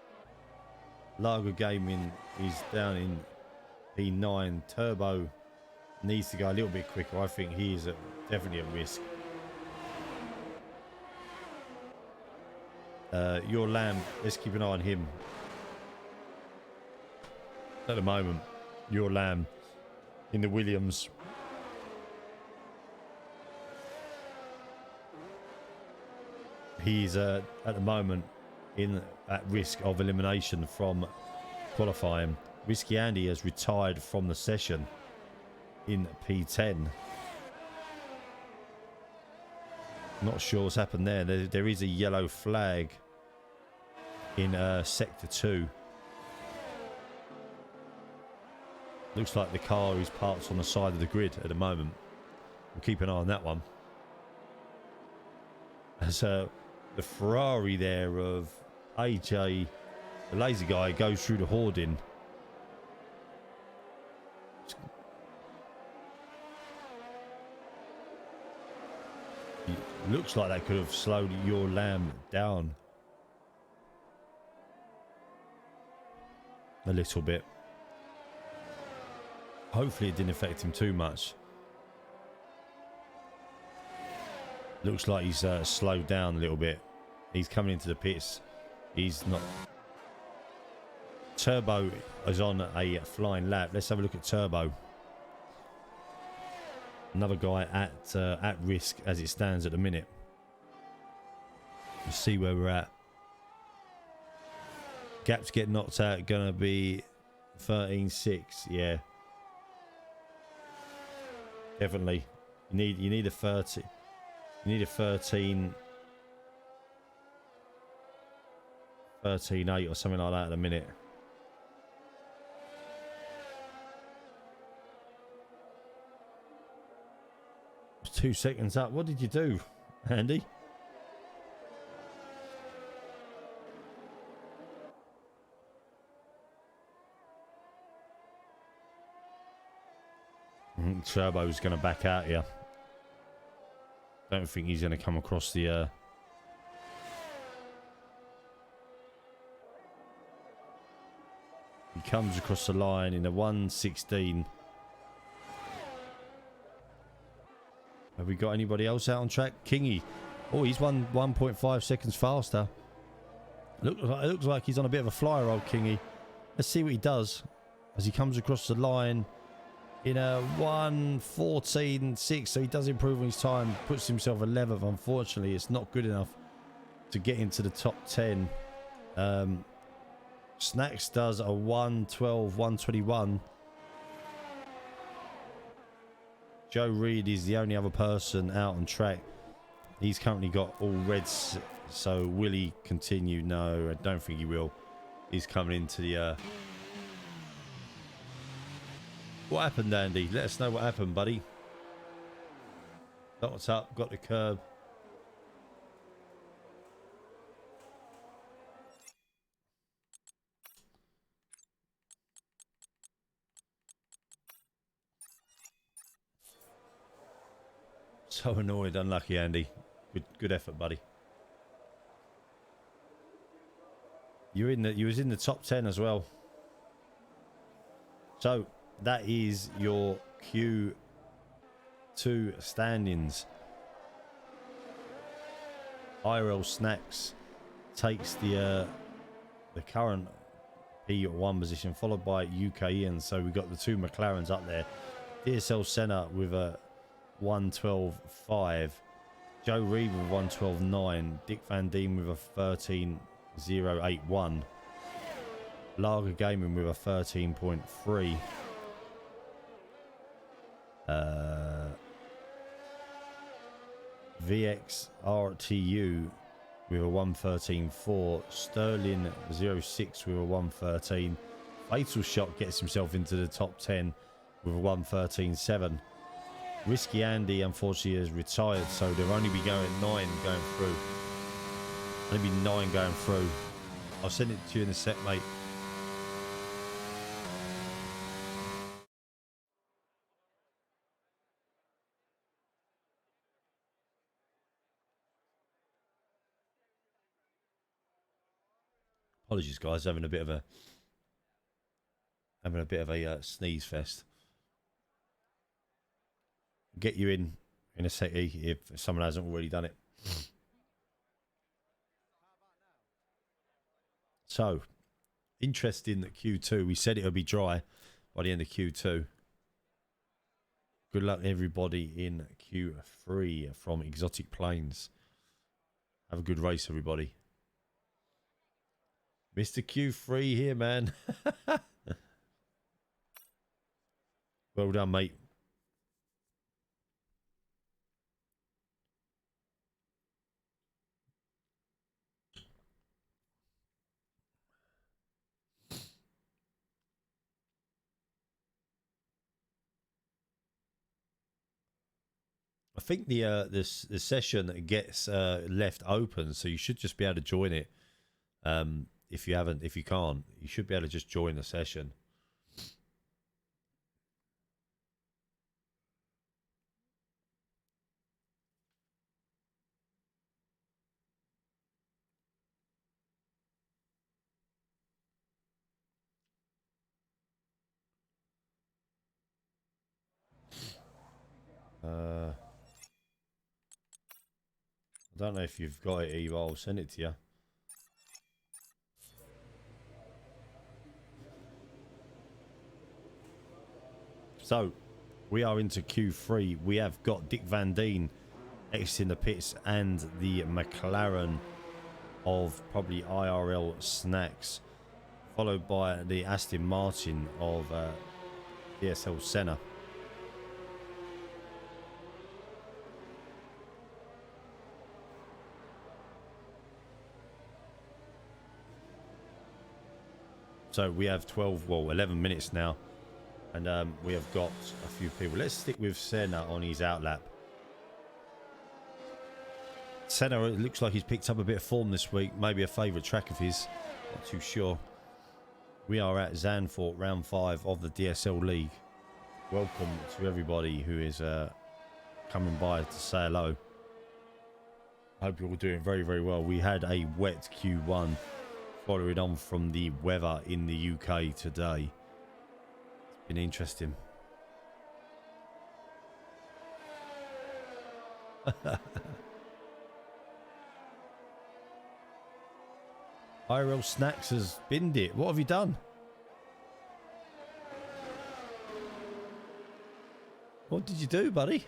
S1: Lager Gaming is down in P9. Turbo needs to go a little bit quicker. I think he is definitely at risk. Your Lamb, let's keep an eye on him. At the moment, Your Lamb in the Williams. He's at the moment at risk of elimination from qualifying. Risky Andy has retired from the session in P10. Not sure what's happened there. There is a yellow flag in sector 2. Looks like the car is parked on the side of the grid at the moment. We'll keep an eye on that one. As the Ferrari there of AJ, the lazy guy, goes through the hoarding. Looks like that could have slowed Your Lamb down a little bit. Hopefully it didn't affect him too much. Looks like he's slowed down a little bit. He's coming into the pits. He's not. Turbo is on a flying lap. Let's have a look at Turbo. Another guy at risk as it stands at the minute. Let's see where we're at. Gaps get knocked out. Gonna be 13.6. Yeah. Definitely. You need a 30. You need a 13.8 or something like that at a minute. It's 2 seconds up. What did you do, Andy? Turbo's going to back out here. Don't think he's going to come across the he comes across the line in a 1:16. Have we got anybody else out on track? Kingy. Oh, he's 1.5 seconds faster. It looks like he's on a bit of a flyer, old Kingy. Let's see what he does as he comes across the line in a 1:14.6. So he does improve on his time, puts himself 11th. Unfortunately, it's not good enough to get into the top 10. Snacks does a 112, 121. Joe Reed is the only other person out on track. He's currently got all reds. So will he continue? No, I don't think he will. He's coming into the... What happened, Andy? Let us know what happened, buddy. Locked up, got the curb. So annoyed, unlucky, Andy. Good effort, buddy. You was in the top 10 as well. So that is your Q2 standings. IRL Snacks takes the current P1 position, followed by UK Ian. So we've got the two McLarens up there. DSL Senna with a 112.5. Joe Reed with 112.9. Dick Van Dien with a 13.081. Lager Gaming with a 13.3. VX RTU with a 113.4. Sterling 06 with a 113. Fatal Shot gets himself into the top 10 with a 113.7. Risky Andy unfortunately has retired, so there'll only be 9 going through. Only be 9 going through. I'll send it to you in a sec, mate. Apologies, guys. Having a bit of a sneeze fest. Get you in a sec if someone hasn't already done it. So, interesting that Q2. We said it would be dry by the end of Q2. Good luck everybody in Q3 from Exotic Plains. Have a good race, everybody. Mr. Q3 here, man. Well done, mate. I think the session gets left open, so you should just be able to join it. If you can't, you should be able to just join the session. I don't know if you've got it, Eva. I'll send it to you. So, we are into Q3. We have got Dick Van Dien exiting the pits and the McLaren of probably IRL Snacks, followed by the Aston Martin of DSL Senna. So we have 11 minutes now. And we have got a few people. Let's stick with Senna on his outlap. Senna, it looks like he's picked up a bit of form this week. Maybe a favourite track of his. Not too sure. We are at Zandvoort, round 5 of the DSL League. Welcome to everybody who is coming by to say hello. I hope you're all doing very, very well. We had a wet Q1 following on from the weather in the UK today. It's been interesting. IRL Snacks has binned it. What have you done? What did you do, buddy?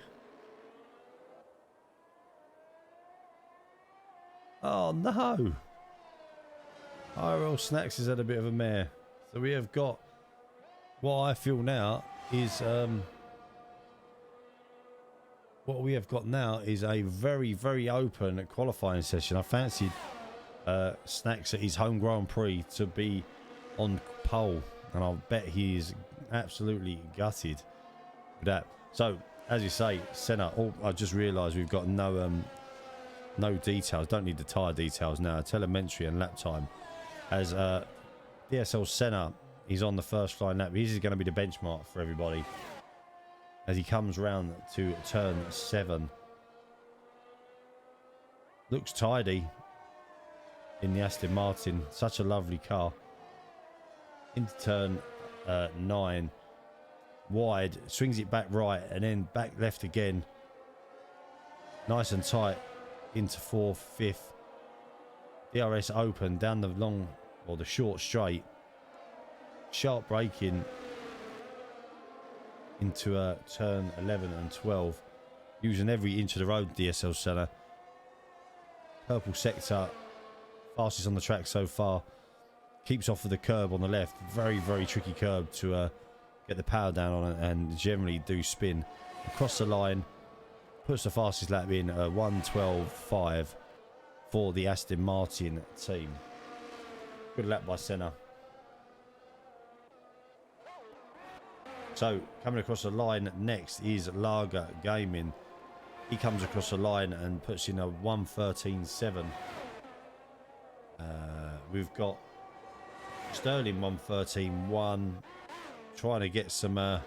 S1: Oh, no. IRL Snacks has had a bit of a mare. So we have got, what I feel now is, what we have got now is a very, very open qualifying session. I fancied Snacks at his home Grand Prix to be on pole, and I'll bet he is absolutely gutted with that. So, as you say, Senna, I just realised we've got no details. Don't need the tyre details now. Telemetry and lap time. As DSL Senna, he's on the first flying lap. This is going to be the benchmark for everybody as he comes round to turn 7. Looks tidy in the Aston Martin. Such a lovely car. Into turn 9. Wide. Swings it back right and then back left again. Nice and tight into 4th, 5th. DRS open down the long, or the short straight. Sharp braking into turn 11 and 12. Using every inch of the road, DSL Senna. Purple sector. Fastest on the track so far. Keeps off of the curb on the left. Very, very tricky curb to get the power down on it and generally do spin. Across the line. Puts the fastest lap in 1:12.5 for the Aston Martin team. Good lap by Senna. So, coming across the line next is Lager Gaming. He comes across the line and puts in a 1:13.7. We've got Sterling 1:13.1. Trying to get some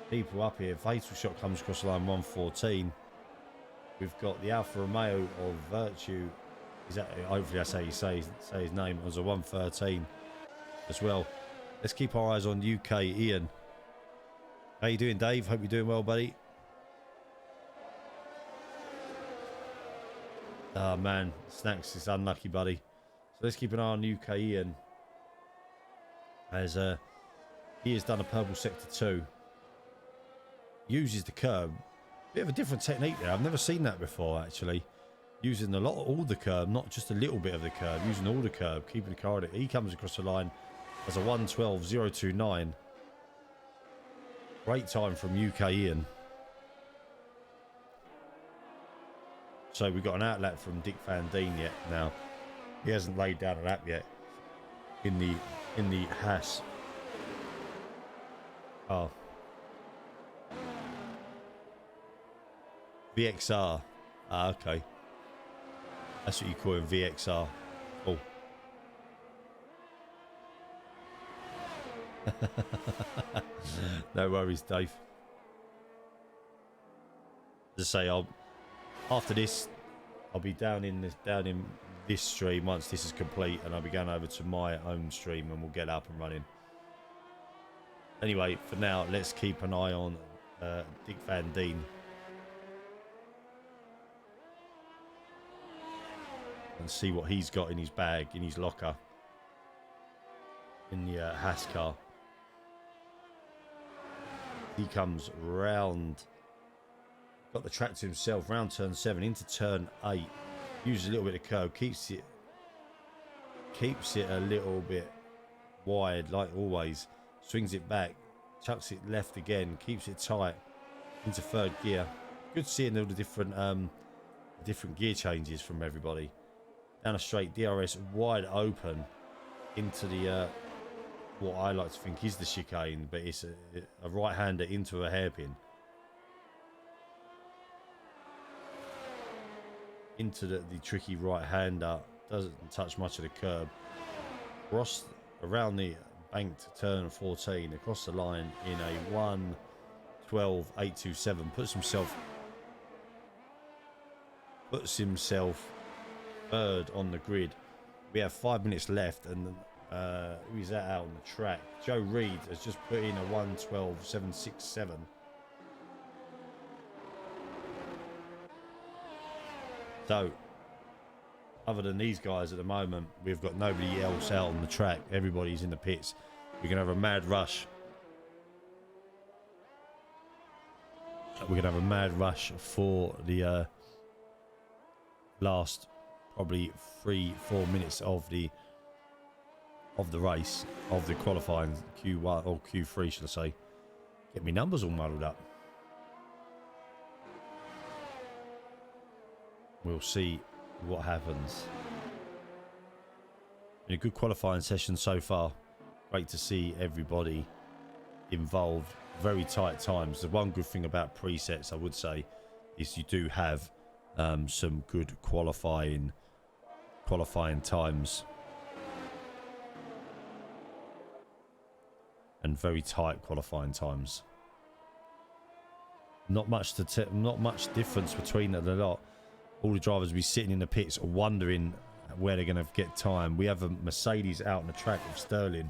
S1: people up here. Fatal Shot comes across the line 1:14. We've got the Alfa Romeo of Virtue. Is that, hopefully that's how you say his name. It was a 1:13 as well. Let's keep our eyes on UK Ian. How you doing, Dave? Hope you're doing well, buddy. Ah, man. Snacks is unlucky, buddy. So let's keep an eye on UK Ian. As he has done a purple sector 2. Uses the curb. Bit of a different technique there. I've never seen that before, actually. Using all the curb, not just a little bit of the curb. Using all the curb, keeping the car on it. He comes across the line as a 1:12.029. Great time from UK Ian. So we've got an outlap from Dick Van Dien yet now. He hasn't laid down a lap yet in the Haas. Oh. VXR. Ah, okay. That's what you call him, VXR. Oh. No worries, Dave. As I say, after this, I'll be down in this stream once this is complete, and I'll be going over to my own stream, and we'll get up and running. Anyway, for now, let's keep an eye on Dick Van Dien. And see what he's got in his bag, in his locker. In the Haas car. He comes round. Got the track to himself. Round turn 7 into turn 8. Uses a little bit of curve. Keeps it a little bit wide, like always. Swings it back. Chucks it left again. Keeps it tight. Into 3rd gear. Good seeing all the different gear changes from everybody. Down a straight, DRS wide open into the what I like to think is the chicane, but it's a right-hander into a hairpin. Into the tricky right-hander, doesn't touch much of the curb. Cross around the banked turn 14, across the line in a 1:12.827. Puts himself 3rd on the grid. We have 5 minutes left, and who's that out on the track? Joe Reed has just put in a 1:12.767. So, other than these guys at the moment, we've got nobody else out on the track. Everybody's in the pits. We're going to have a mad rush. We're going to have a mad rush for the last probably 3-4 minutes of the of the race, of the qualifying Q1 or Q3 should I say. Get me numbers all muddled up. We'll see what happens. Been a good qualifying session so far. Great to see everybody involved. Very tight times. The one good thing about presets, I would say, is you do have some good qualifying times and very tight qualifying times. Not much difference between the lot. All the drivers will be sitting in the pits wondering where they're going to get time. We have a Mercedes out on the track with Sterling.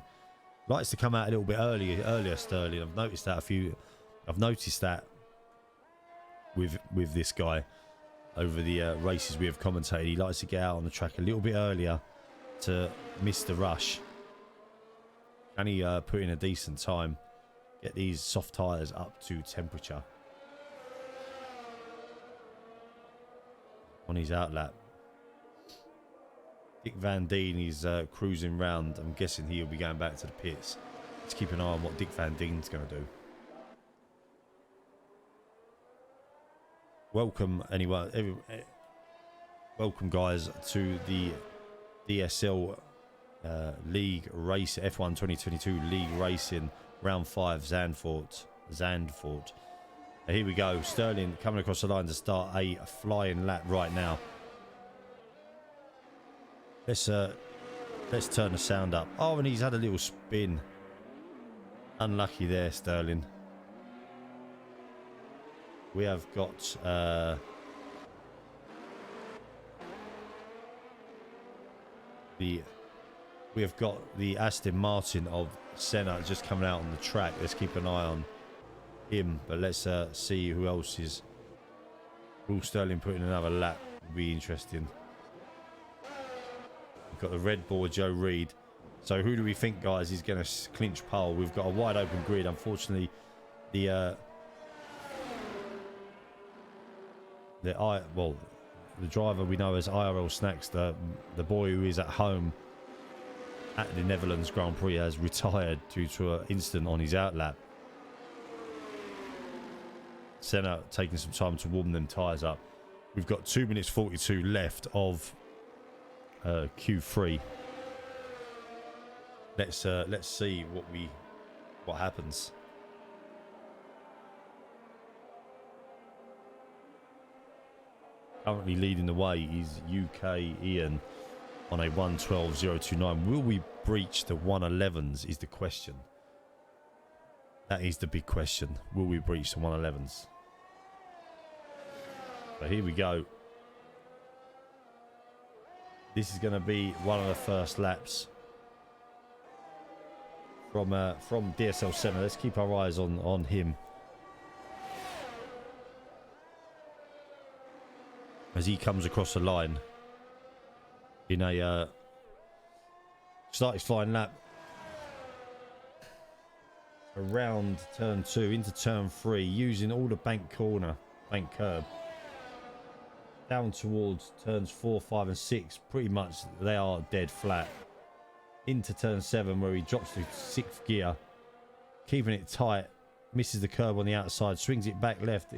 S1: Likes to come out a little bit earlier Sterling. I've noticed that with this guy over the races we have commentated. He likes to get out on the track a little bit earlier to miss the rush. Can he put in a decent time? Get these soft tyres up to temperature on his outlap. Dick Van Dien is cruising round. I'm guessing he'll be going back to the pits. Let's keep an eye on what Dick Van Dien's going to do. Welcome, welcome guys to the DSL League Race F1 2022 League Racing Round 5 Zandvoort. Here we go. Sterling coming across the line to start a flying lap right now. Let's turn the sound up. Oh, and he's had a little spin. Unlucky there, Sterling. We have got the Aston Martin of Senna just coming out on the track. Let's keep an eye on him, but let's see who else is. Will Sterling put in another lap? Will be interesting. We've got the Red Bull Joe Reed. So who do we think, guys, is going to clinch pole? We've got a wide open grid. Unfortunately, the driver we know as IRL Snacks, the boy who is at home at the Netherlands Grand Prix, has retired due to an incident on his outlap. Senna taking some time to warm them tyres up. We've got 2 minutes 42 left of Q3. Let's see what happens. Currently leading the way is UK Ian on a 1:12.029. Will we breach the 111s is the question. That is the big question. Will we breach the 111s? So here we go. This is going to be one of the first laps from DSL 7. Let's keep our eyes on him as he comes across the line in a start his flying lap around turn 2 into turn 3, using all the bank curb down towards turns 4, 5 and 6. Pretty much they are dead flat into turn 7, where he drops to 6th gear, keeping it tight, misses the curb on the outside, swings it back left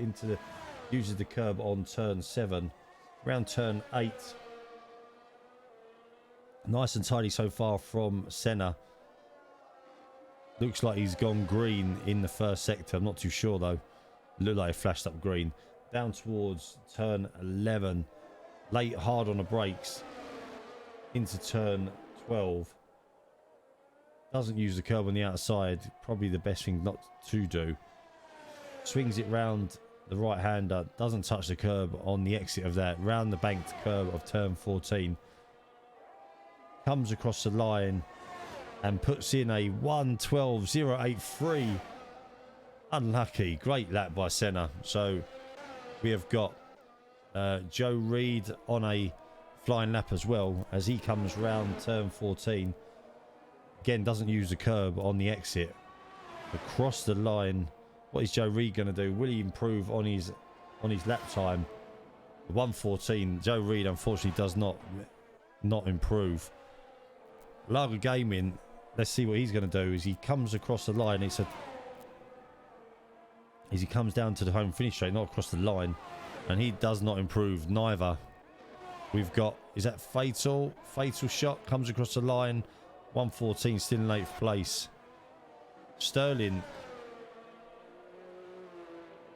S1: uses the curb on turn 7, around turn 8. Nice and tidy so far from Senna. Looks like he's gone green in the first sector. I'm not too sure though. Looked like it flashed up green. Down towards turn 11. Late hard on the brakes. Into turn 12. Doesn't use the curb on the outside. Probably the best thing not to do. Swings it round the right hander. Doesn't touch the curb on the exit of that. Round the banked curb of turn 14. Comes across the line and puts in a 1:12.083. Unlucky. Great lap by Senna. So we have got Joe Reed on a flying lap as well, as he comes round turn 14. Again, doesn't use the curb on the exit. Across the line. What is Joe Reed going to do? Will he improve on his lap time? 1:14. Joe Reed unfortunately does not improve. Lager Gaming, let's see what he's going to do. As he comes across the line, as he comes down to the home finish straight, not across the line, and he does not improve neither. We've got, is that Fatal Shot comes across the line, 114, still in 8th place. Sterling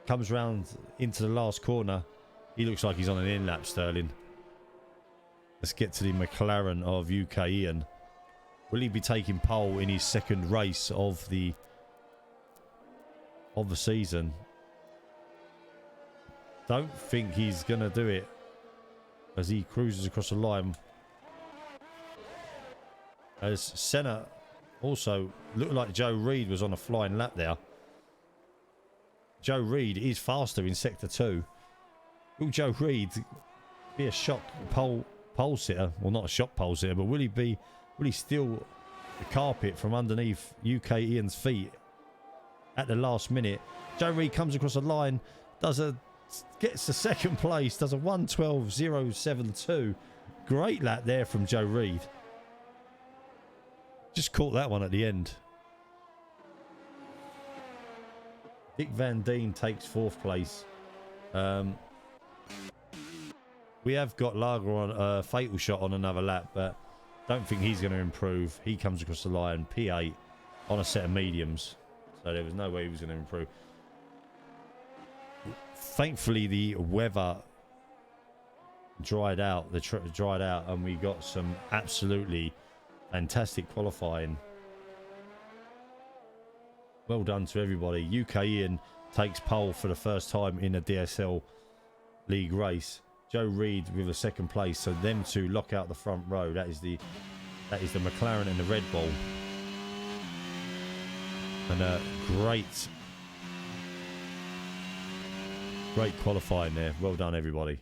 S1: comes round into the last corner. He looks like he's on an in-lap, Sterling. Let's get to the McLaren of UK Ian. Will he be taking pole in his second race of the season? Don't think he's going to do it as he cruises across the line. As Senna also looked like Joe Reed was on a flying lap there. Joe Reed is faster in Sector 2. Will Joe Reed be a shock pole sitter? Well, not a shock pole sitter, but will he steal the carpet from underneath UK Ian's feet at the last minute? Joe Reed comes across the line, gets the second place, does a 1:12.072. Great lap there from Joe Reed. Just caught that one at the end. Dick Van Dien takes 4th place. We have got Lager on Fatal Shot on another lap, but don't think he's going to improve. He comes across the line, P8 on a set of mediums, so there was no way he was going to improve. Thankfully, the weather dried out, and we got some absolutely fantastic qualifying. Well done to everybody. UK Ian takes pole for the first time in a DSL League race. Joe Reed with a 2nd place, so them two lock out the front row. That is the McLaren and the Red Bull. And great qualifying there. Well done, everybody.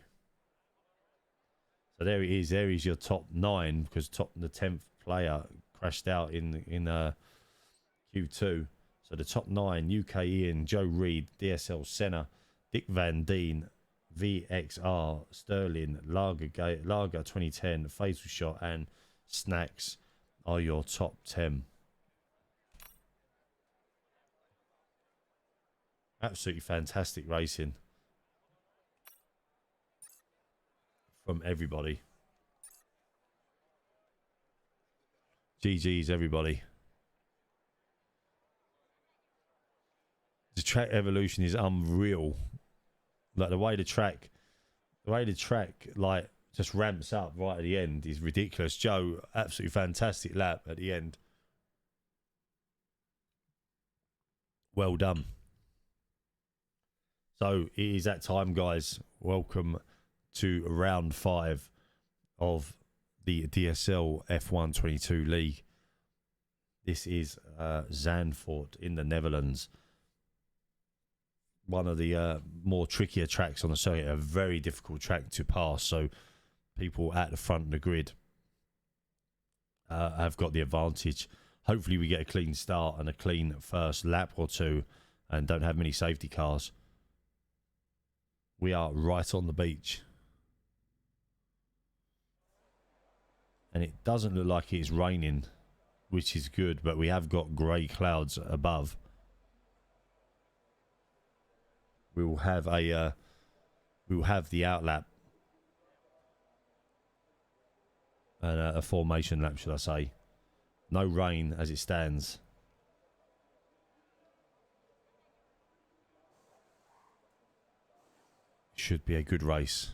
S1: So there it is. There is your top 9, because the 10th player crashed out in Q2. So the top 9: UK Ian, Joe Reed, DSL Senna, Dick Van Dien, VXR, Sterling, Lager 2010, Fatal Shot, and Snacks are your top 10. Absolutely fantastic racing from everybody. GG's, everybody. The track evolution is unreal. Like the way the track like just ramps up right at the end is ridiculous. Joe, absolutely fantastic lap at the end. Well done. So it is that time, guys. Welcome to round 5 of the DSL F1 22 League. This is Zandvoort in the Netherlands. One of the more trickier tracks on the circuit, a very difficult track to pass. So people at the front of the grid have got the advantage. Hopefully we get a clean start and a clean first lap or two and don't have many safety cars. We are right on the beach. And it doesn't look like it's raining, which is good, but we have got grey clouds above. We will have the outlap and a formation lap, should I say. No rain as it stands. Should be a good race.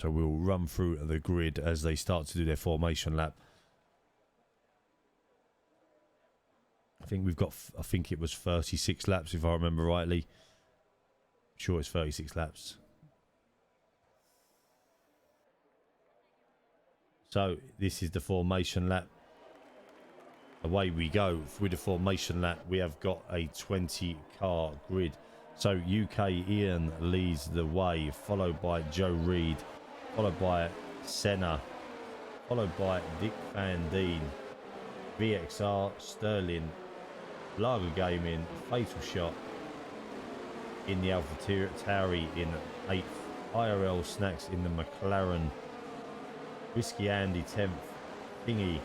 S1: So we'll run through the grid as they start to do their formation lap. I think we've got, I think it was 36 laps if I remember rightly. I'm sure it's 36 laps. So this is the formation lap. Away we go with the formation lap. We have got a 20 car grid. So UK Ian leads the way, followed by Joe Reed, followed by Senna, followed by Dick Van Dien, VXR, Sterling, Lager Gaming, Fatal Shot, in the Alpha Tauri in 8th. IRL Snacks in the McLaren. Whiskey Andy 10th. Thingy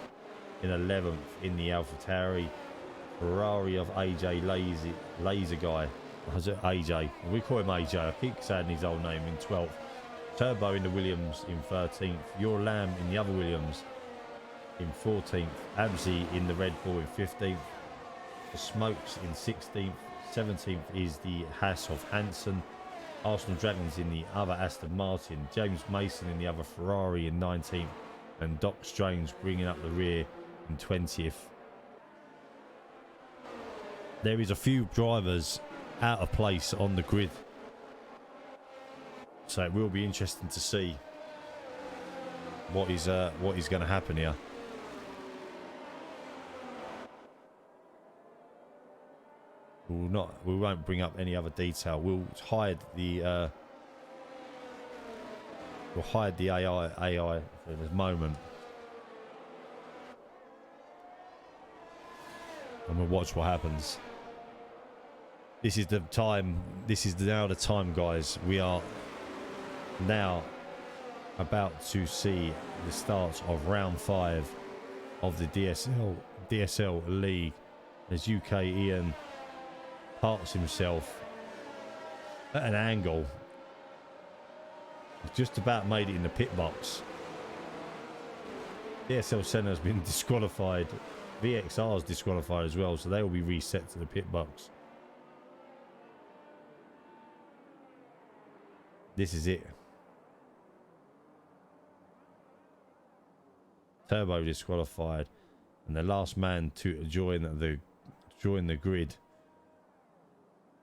S1: in 11th in the Alpha Tauri. Ferrari of AJ Laser Guy. Was it AJ? We call him AJ. I keep saying his old name in 12th. Turbo in the Williams in 13th. Your Lamb in the other Williams in 14th. Abzi in the Red Bull in 15th. The Smokes in 16th. 17th is the Haas of Hansen. Arsenal Dragons in the other Aston Martin. James Mason in the other Ferrari in 19th. And Doc Strange bringing up the rear in 20th. There is a few drivers out of place on the grid, so it will be interesting to see what is going to happen here. We won't bring up any other detail. We'll hide the AI for the moment, and we'll watch what happens. This is the time. This is now the time, guys. We are now about to see the start of round 5 of the DSL League, as UK Ian parks himself at an angle. Just about made it in the pit box. DSL Senna has been disqualified. VXR is disqualified as well, so they will be reset to the pit box. This is it. Turbo disqualified, and the last man to join the grid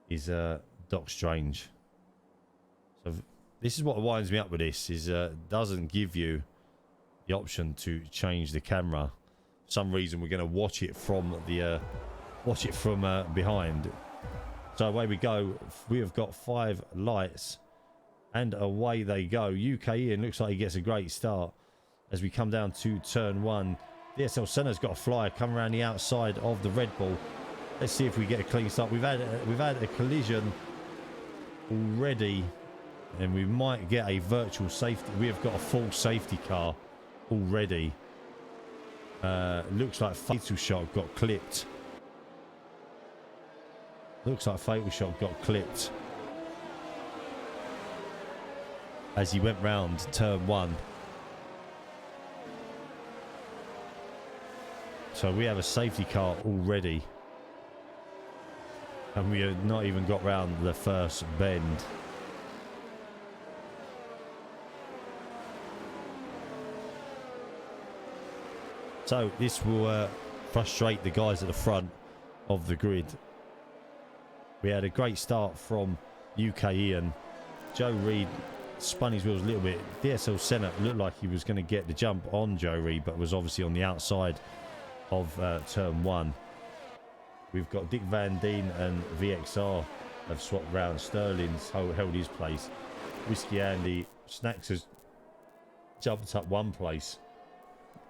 S1: is Doc Strange. So this is what winds me up with this: is doesn't give you the option to change the camera. For some reason we're going to watch it from behind. So away we go. We have got 5 lights. And away they go. UK Ian looks like he gets a great start as we come down to turn 1. DSL Senna's got a flyer coming around the outside of the Red Bull. Let's see if we get a clean start. We've had a collision already, and we might get a virtual safety. We have got a full safety car already. Looks like Fatal Shot got clipped. As he went round turn 1. So we have a safety car already, and we have not even got round the first bend. So this will frustrate the guys at the front of the grid. We had a great start from UK Ian. Joe Reed spun his wheels a little bit. DSL Senna looked like he was going to get the jump on Joe Reed, but was obviously on the outside of turn 1. We've got Dick Van Dien and VXR have swapped round. Sterling's held his place. Whiskey Andy Snacks has jumped up 1 place.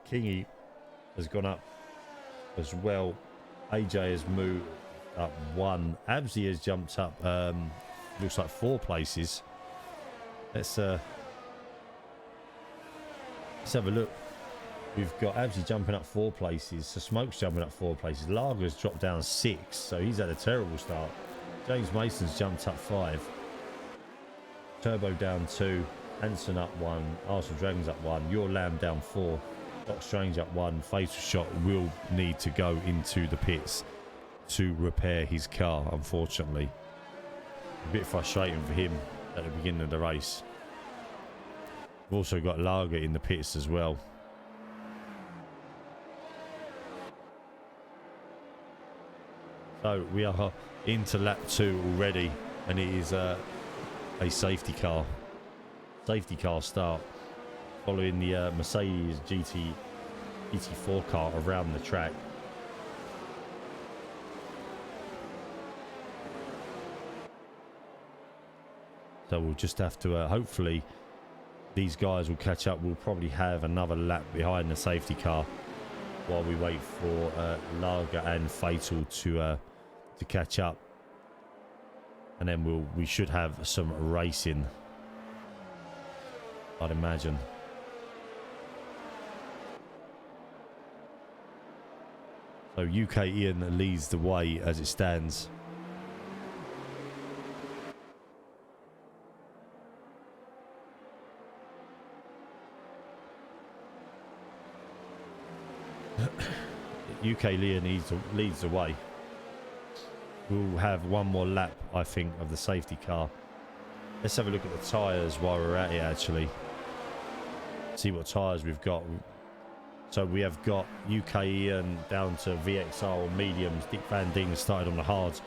S1: Kingy has gone up as well. AJ has moved up 1. Abzi has jumped up looks like 4 places. Let's have a look. We've got Abzi jumping up 4 places. So Smoke's jumping up 4 places. Lager's dropped down 6, so he's had a terrible start. James Mason's jumped up 5. Turbo down 2. Hanson up 1. Arsenal Dragons up 1. Your Lamb down 4. Doc Strange up 1. Fatal Shot will need to go into the pits to repair his car, unfortunately. A bit frustrating for him at the beginning of the race. We've also got Lager in the pits as well. So we are into lap 2 already, and it is a safety car start following the Mercedes GT4 car around the track. So we'll just have to hopefully these guys will catch up. We'll probably have another lap behind the safety car while we wait for Lager and Fatal to catch up. and then we should have some racing, I'd imagine. So UK Ian leads the way as it stands. UK Leon leads the way. We'll have one more lap, I think, of the safety car. Let's have a look at the tyres while we're at it, actually. See what tyres we've got. So we have got UK Ian down to VXR on mediums. Dick Van Dien has started on the hards.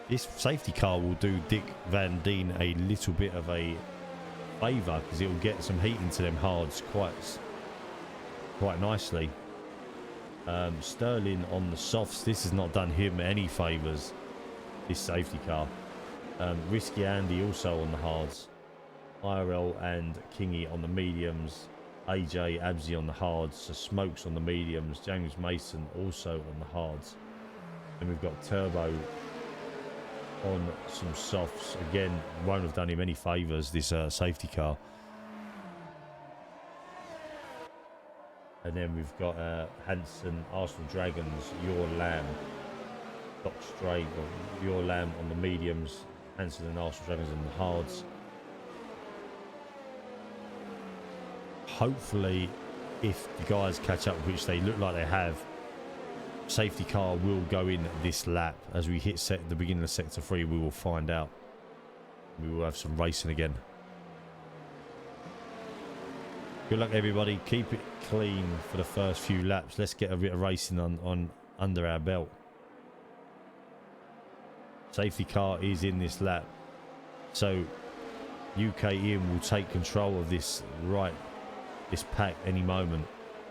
S1: This safety car will do Dick Van Dien a little bit of a favour because it will get some heat into them hards quite nicely. Sterling on the softs. This has not done him any favours, this safety car. Risky Andy also on the hards. IRL and Kingy on the mediums. AJ Absy on the hards. So Smokes on the mediums. James Mason also on the hards. And we've got Turbo on some softs. Again, won't have done him any favours, this safety car. And then we've got Hanson, Arsenal Dragons, Your Lamb, Doc Stray, Your Lamb on the mediums, Hanson and Arsenal Dragons on the hards. Hopefully, if the guys catch up, which they look like they have, safety car will go in this lap. As we hit the beginning of Sector 3, we will find out. We will have some racing again. Good luck, everybody. Keep it clean for the first few laps. Let's get a bit of racing on under our belt. Safety car is in this lap, so UK Ian will take control of this pack any moment,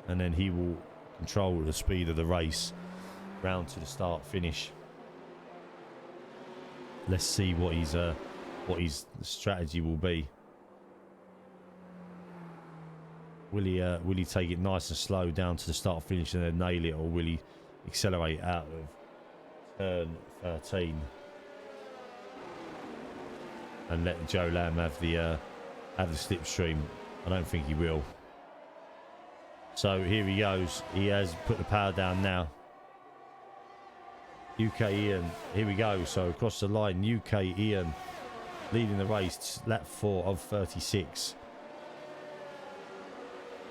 S1: and then he will control the speed of the race round to the start finish. Let's see what his strategy will be. Will he take it nice and slow down to the start finish and then nail it, or will he accelerate out of turn 13 and let Joe Lamb have the slipstream? I don't think he will. So here he goes. He has put the power down now. UK Ian, here we go. So across the line, UK Ian leading the race, lap 4 of 36.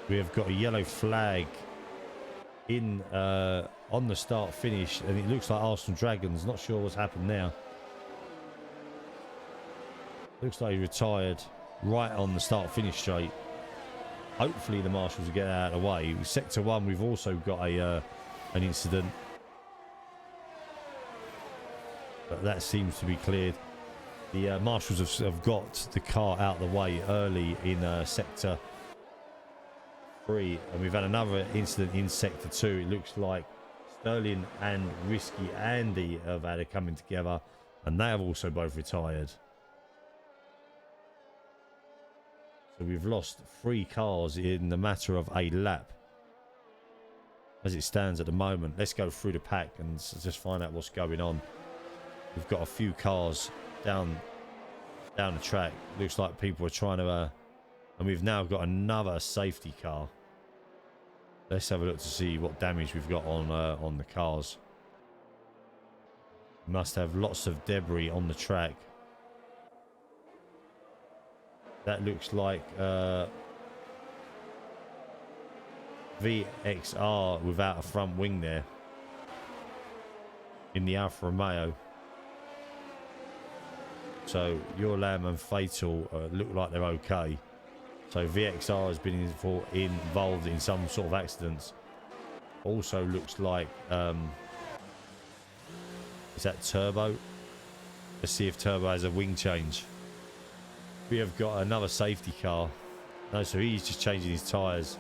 S1: We have got a yellow flag in on the start finish, and it looks like Arsenal Dragons. Not sure what's happened now. Looks like he retired right on the start finish straight. Hopefully the marshals will get out of the way. Sector 1, we've also got an incident, but that seems to be cleared. The marshals have got the car out of the way early in Sector 3, and we've had another incident in Sector 2. It looks like Sterling and Risky Andy have had it coming together, and they have also both retired. So we've lost 3 cars in the matter of a lap as it stands at the moment. Let's go through the pack and just find out what's going on. We've got a few cars down the track. Looks like people are trying to and we've now got another safety car. Let's have a look to see what damage we've got on the cars. We must have lots of debris on the track. That looks like VXR without a front wing there in the Alfa Romeo. So Your Lamb and Fatal look like they're okay. So VXR has been involved in some sort of accidents. Also looks like is that Turbo? Let's see if Turbo has a wing change. We have got another safety car. No, so he's just changing his tyres,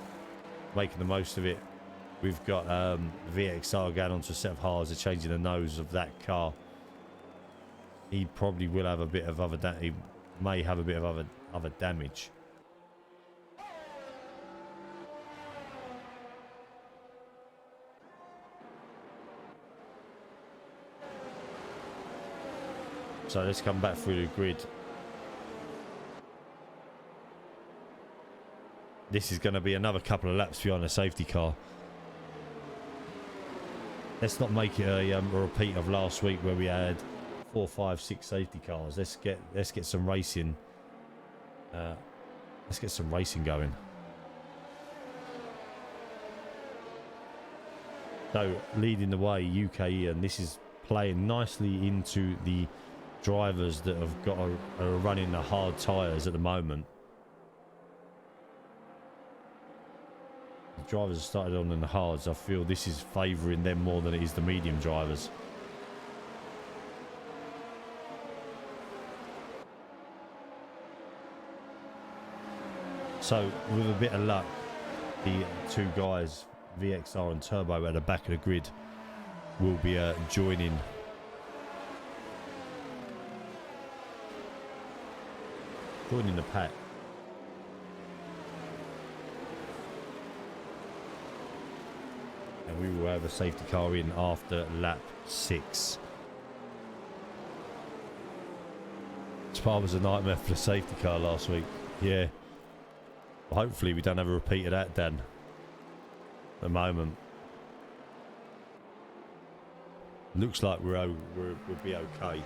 S1: making the most of it. We've got VXR going onto a set of hards. They're changing the nose of that car. He probably will have a bit of he may have a bit of other damage. So let's come back through the grid. This is going to be another couple of laps behind the safety car. Let's not make it a repeat of last week where we had 4, 5, 6 safety cars. Let's get some racing. Let's get some racing going. So leading the way, UK Ian. This is playing nicely into the drivers that have got are running the hard tyres at the moment. The drivers have started on in the hards. I feel this is favouring them more than it is the medium drivers. So with a bit of luck, the two guys, VXR and Turbo, at the back of the grid will be joining. Joining the pack. And we will have a safety car in after lap 6. Spa was a nightmare for the safety car last week. Yeah. Well, hopefully we don't have a repeat of that, Dan. At the moment. Looks like we'll be okay.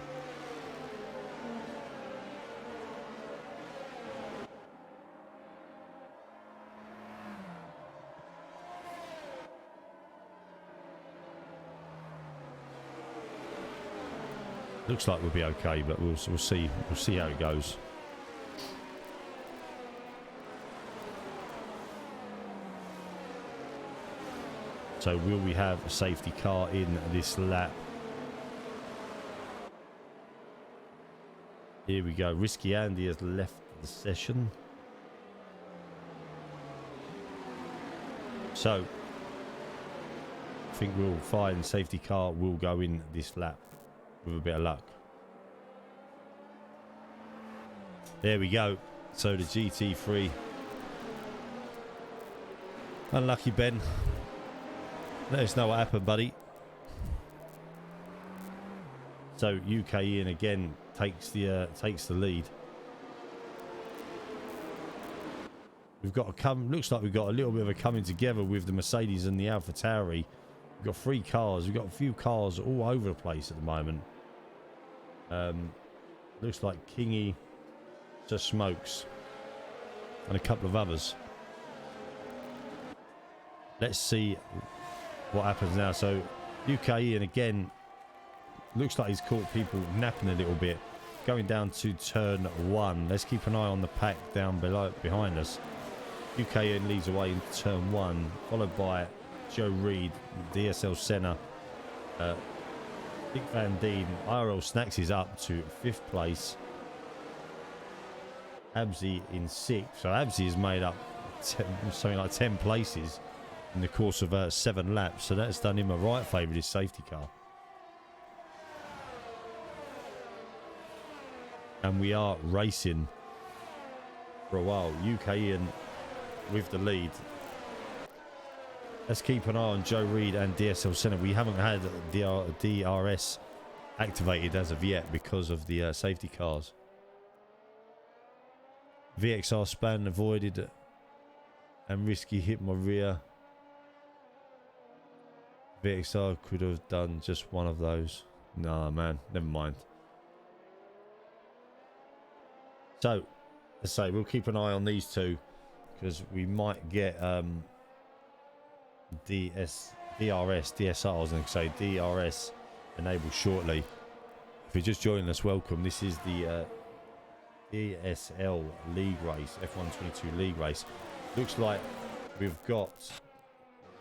S1: Looks like we'll be okay, but we'll see. We'll see how it goes. So will we have a safety car in this lap? Here we go. Risky Andy has left the session. So I think we'll find safety car will go in this lap with a bit of luck. There we go. So the GT3. Unlucky Ben. Let us know what happened, buddy. So UK Ian again takes the lead. We've got a looks like we've got a little bit of a coming together with the Mercedes and the AlphaTauri. We've got 3 cars. We've got a few cars all over the place at the moment. Looks like Kingy just smokes and a couple of others. Let's see what happens now. So UK Ian again looks like he's caught people napping a little bit, going down to turn 1. Let's keep an eye on the pack down below behind us. UK Ian leads away in turn 1, followed by Joe Reed, DSL Senna, Dick Van Deen. IRL Snacks is up to 5th place. Absy in 6th. So Absy has made up something like 10 places in the course of 7 laps. So that's done him a right favour, this safety car. And we are racing for a while. UK Ian with the lead. Let's keep an eye on Joe Reed and DSL Senna. We haven't had DRS activated as of yet because of the safety cars. VXR span avoided and Risky hit my rear. VXR could have done just one of those. Nah, man, never mind. So, let's say we'll keep an eye on these two because we might get DSR, I was going to say DRS enabled shortly. If you're just joining us, welcome. This is the DSL league race, F122 league race. Looks like we've got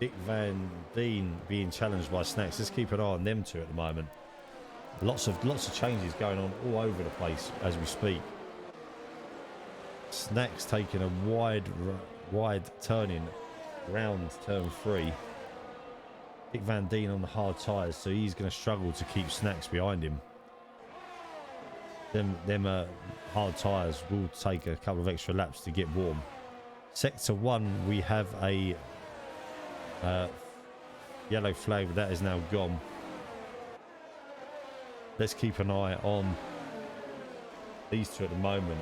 S1: Dick Van Deen being challenged by Snacks. Let's keep an eye on them two at the moment. Lots of changes going on all over the place as we speak. Snacks taking a wide turning round turn 3. Dick Van Deen on the hard tyres, so he's going to struggle to keep Snacks behind him. Them hard tyres will take a couple of extra laps to get warm. Sector 1, we have a yellow flag, but that is now gone. Let's keep an eye on these two at the moment,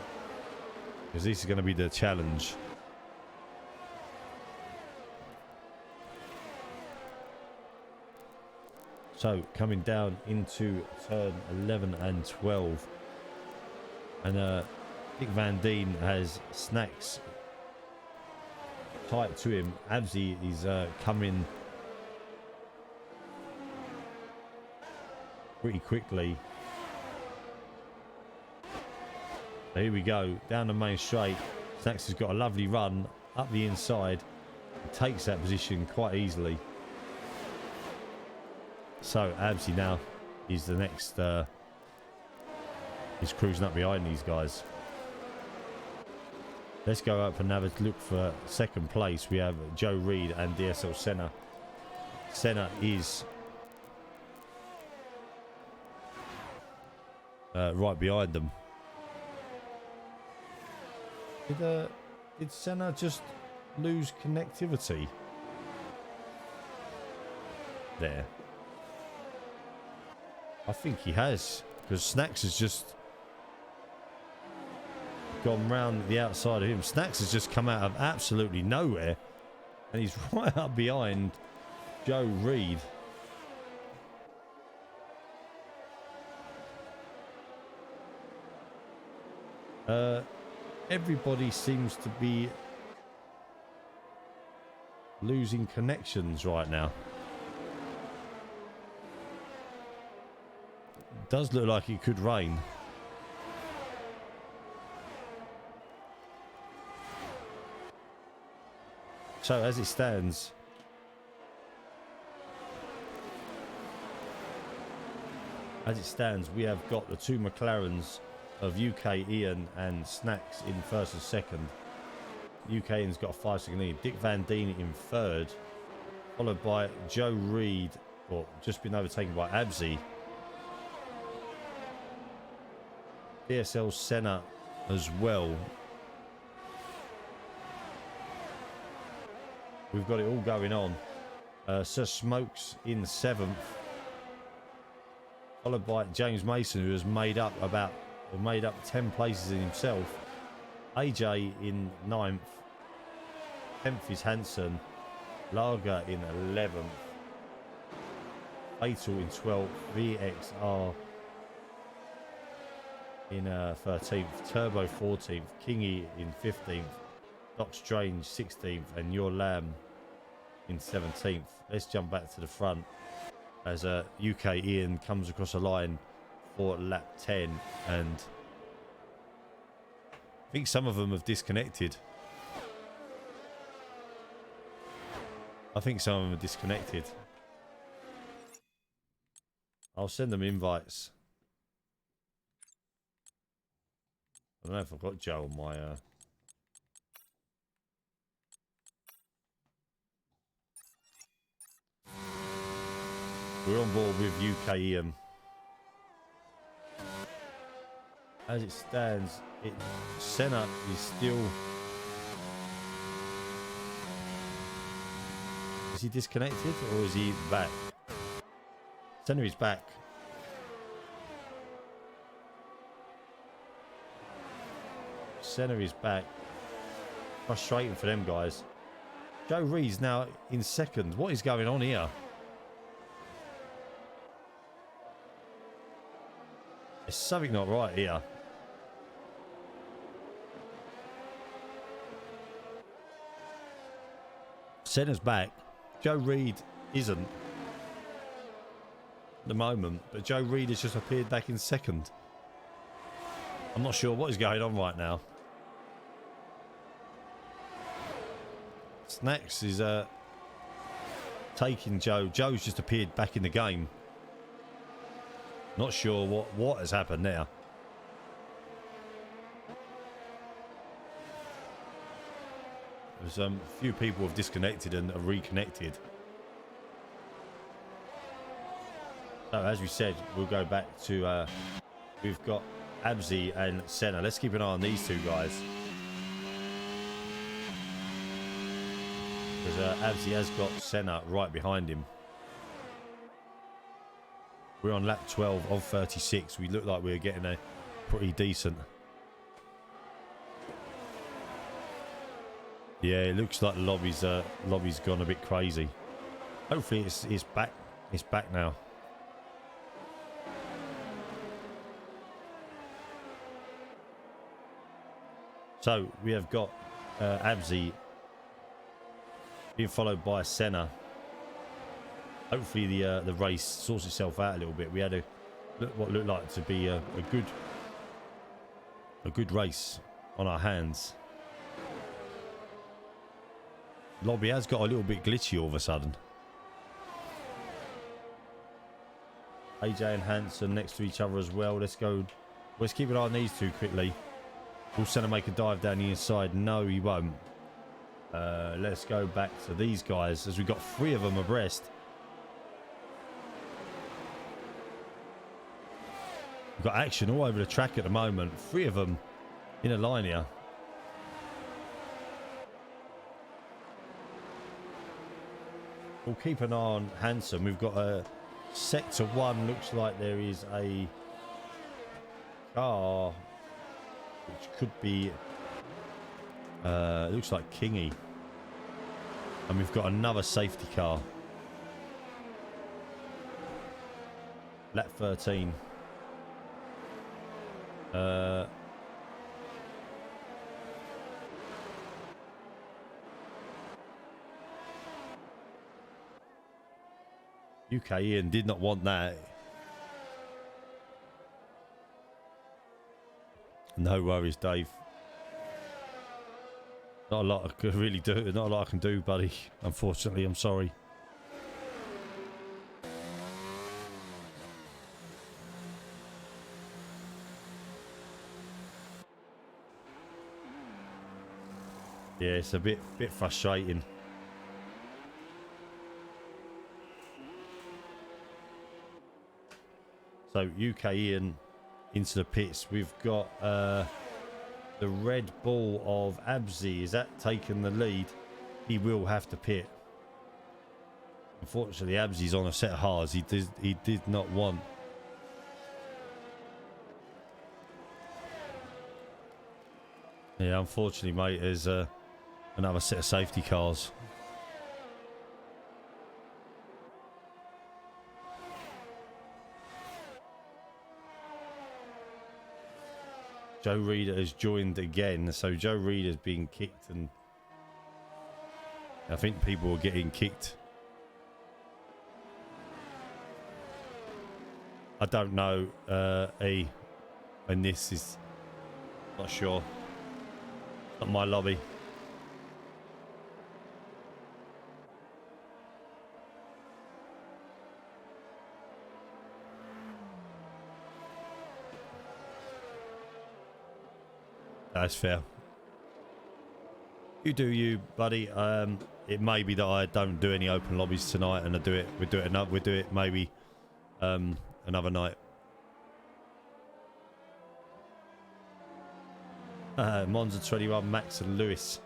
S1: because this is going to be the challenge. So coming down into turn 11 and 12, and Dick Van Deen has Snacks tight to him. Abzi is coming pretty quickly. So here we go, down the main straight. Snacks has got a lovely run up the inside. He takes that position quite easily. So Abzi now is the next, he's cruising up behind these guys. Let's go up and have a look for second place. We have Joe Reed and DSL Senna. Senna is right behind them. Did Senna just lose connectivity there? I think he has, because Snacks has just gone round the outside of him. Snacks has just come out of absolutely nowhere, and he's right up behind Joe Reed. Everybody seems to be losing connections right now. It does look like it could rain. So as it stands, we have got the two McLarens of UK Ian and Snacks in first and second. UK Ian's got a 5-second lead. Dick Van Deen in third, followed by Joe Reed, or just been overtaken by Abzi. DSL Senna as well. We've got it all going on. Sir Smokes in 7th, followed by James Mason, who has made up 10 places in himself. AJ in 9th, 10th is Hansen, Lager in 11th, Fatal in 12th, VXR in 13th, Turbo 14th, Kingy in 15th, Doc Strange 16th, and Your Lamb in 17th. Let's jump back to the front as UK Ian comes across the line for lap 10, and I think some of them have disconnected. I'll send them invites. I don't know if I've got Joe on my we're on board with UK Ian. As it stands, Senna is still... Is he disconnected or is he back? Senna is back. Senna is back. Frustrating for them guys. Joe Reed's now in second. What is going on here? There's something not right here. Senna's back. Joe Reed isn't at the moment, but Joe Reed has just appeared back in second. I'm not sure what is going on right now. Snacks is taking Joe. Joe's just appeared back in the game. Not sure what has happened there. There's a few people have disconnected and are reconnected. So as we said, we'll go back to we've got Abzi and Senna. Let's keep an eye on these two guys, because Abzi has got Senna right behind him. We're on lap 12 of 36. We look like we're getting a pretty decent Yeah, it looks like the lobby's gone a bit crazy. Hopefully it's back. It's back now. So we have got Abzi being followed by Senna. Hopefully the race sorts itself out a little bit. We had what looked like to be a good race on our hands. Lobby has got a little bit glitchy all of a sudden. AJ and Hansen next to each other as well. Let's go. Let's keep it on these two quickly. Will Senna make a dive down the inside? No, he won't. Let's go back to these guys as we've got 3 of them abreast. We've got action all over the track at the moment. 3 of them in a line here. We'll keep an eye on Hansen. We've got a sector 1. Looks like there is a car which could be looks like Kingy, and we've got another safety car. Lap 13. UK Ian did not want that. No worries, Dave. Not a lot I could really do. Not a lot I can do, buddy. Unfortunately, I'm sorry. Yeah, it's a bit frustrating. So UK Ian into the pits. We've got the Red Bull of Abzi. Is that taking the lead? He will have to pit. Unfortunately, Abzi's on a set of hards. He did not want. Yeah, unfortunately, mate, there's another set of safety cars. Joe Reader has joined again, so Joe Reader's being kicked, and I think people are getting kicked. I don't know, and this is not sure. Not my lobby. That's fair. You do you, buddy. It may be that I don't do any open lobbies tonight, and we do it maybe another night. Monza 21, Max and Lewis.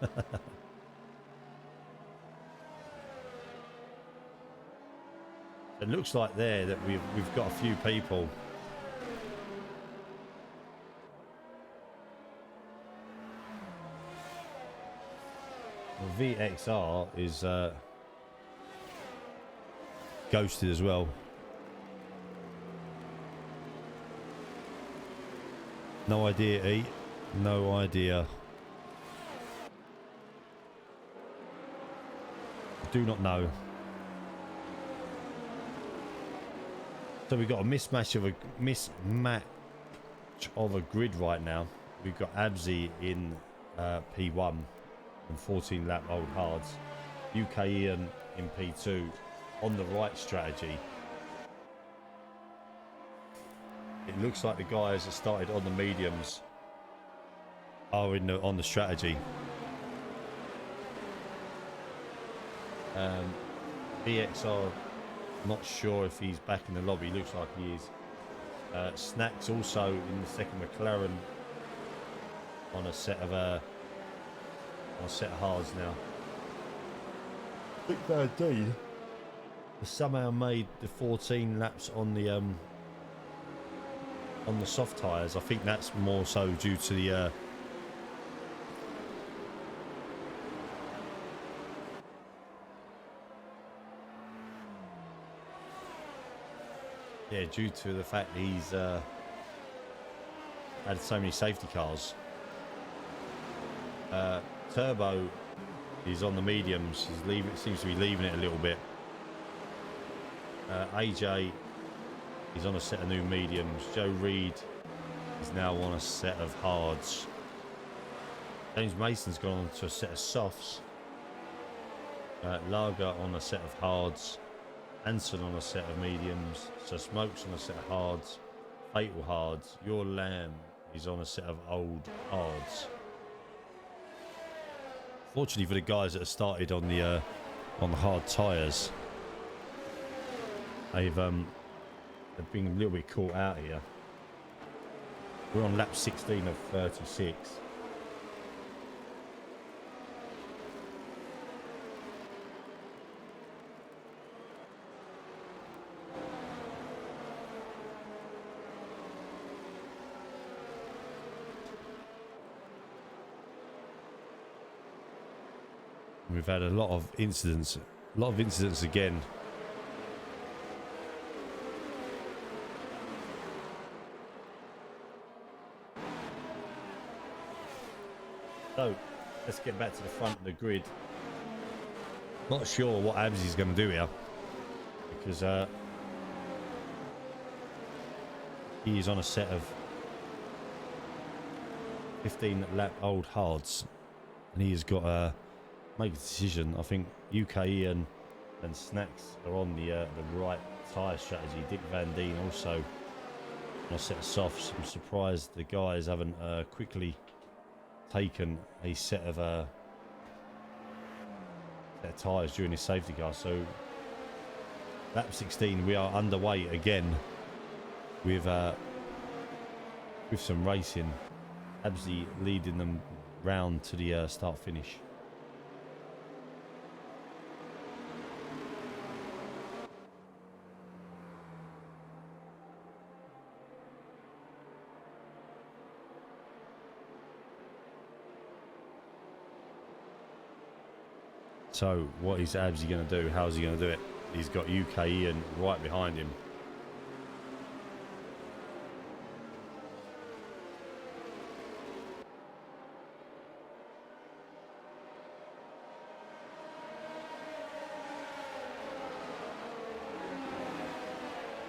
S1: It looks like there that we've got a few people. VXR is ghosted as well. No idea, E. No idea. Do not know. So we've got a mismatch of a grid right now. We've got Abzi in P1 and 14 lap old hards. UK Ian in P2 on the right strategy. It looks like the guys that started on the mediums are on the strategy. BXR, not sure if he's back in the lobby. Looks like he is. Snacks also in the second McLaren on a set of hards now. Big Bad D has somehow made the 14 laps on the soft tyres. I think that's more so due to Yeah, due to the fact he's had so many safety cars. Turbo is on the mediums. He's leaving. Seems to be leaving it a little bit. AJ is on a set of new mediums. Joe Reed is now on a set of hards. James Mason's gone on to a set of softs. Lager on a set of hards. Anson on a set of mediums. So Smokes on a set of hards. Fatal hards. Your Lamb is on a set of old hards. Fortunately for the guys that have started on the hard tyres, they've been a little bit caught out here. We're on lap 16 of 36. We've had a lot of incidents again. So let's get back to the front of the grid. Not sure what Absy's going to do here, because he is on a set of 15 lap old hards, and he has got to make a decision. I think UK Ian and Snacks are on the right tyre strategy. Dick Van Deen also on a set of softs. I'm surprised the guys haven't quickly taken a set of tyres during his safety car. So lap 16 we are underway again with some racing. Absy leading them round to the start finish. So what is Absy going to do? How's he going to do it? He's got UK Ian right behind him.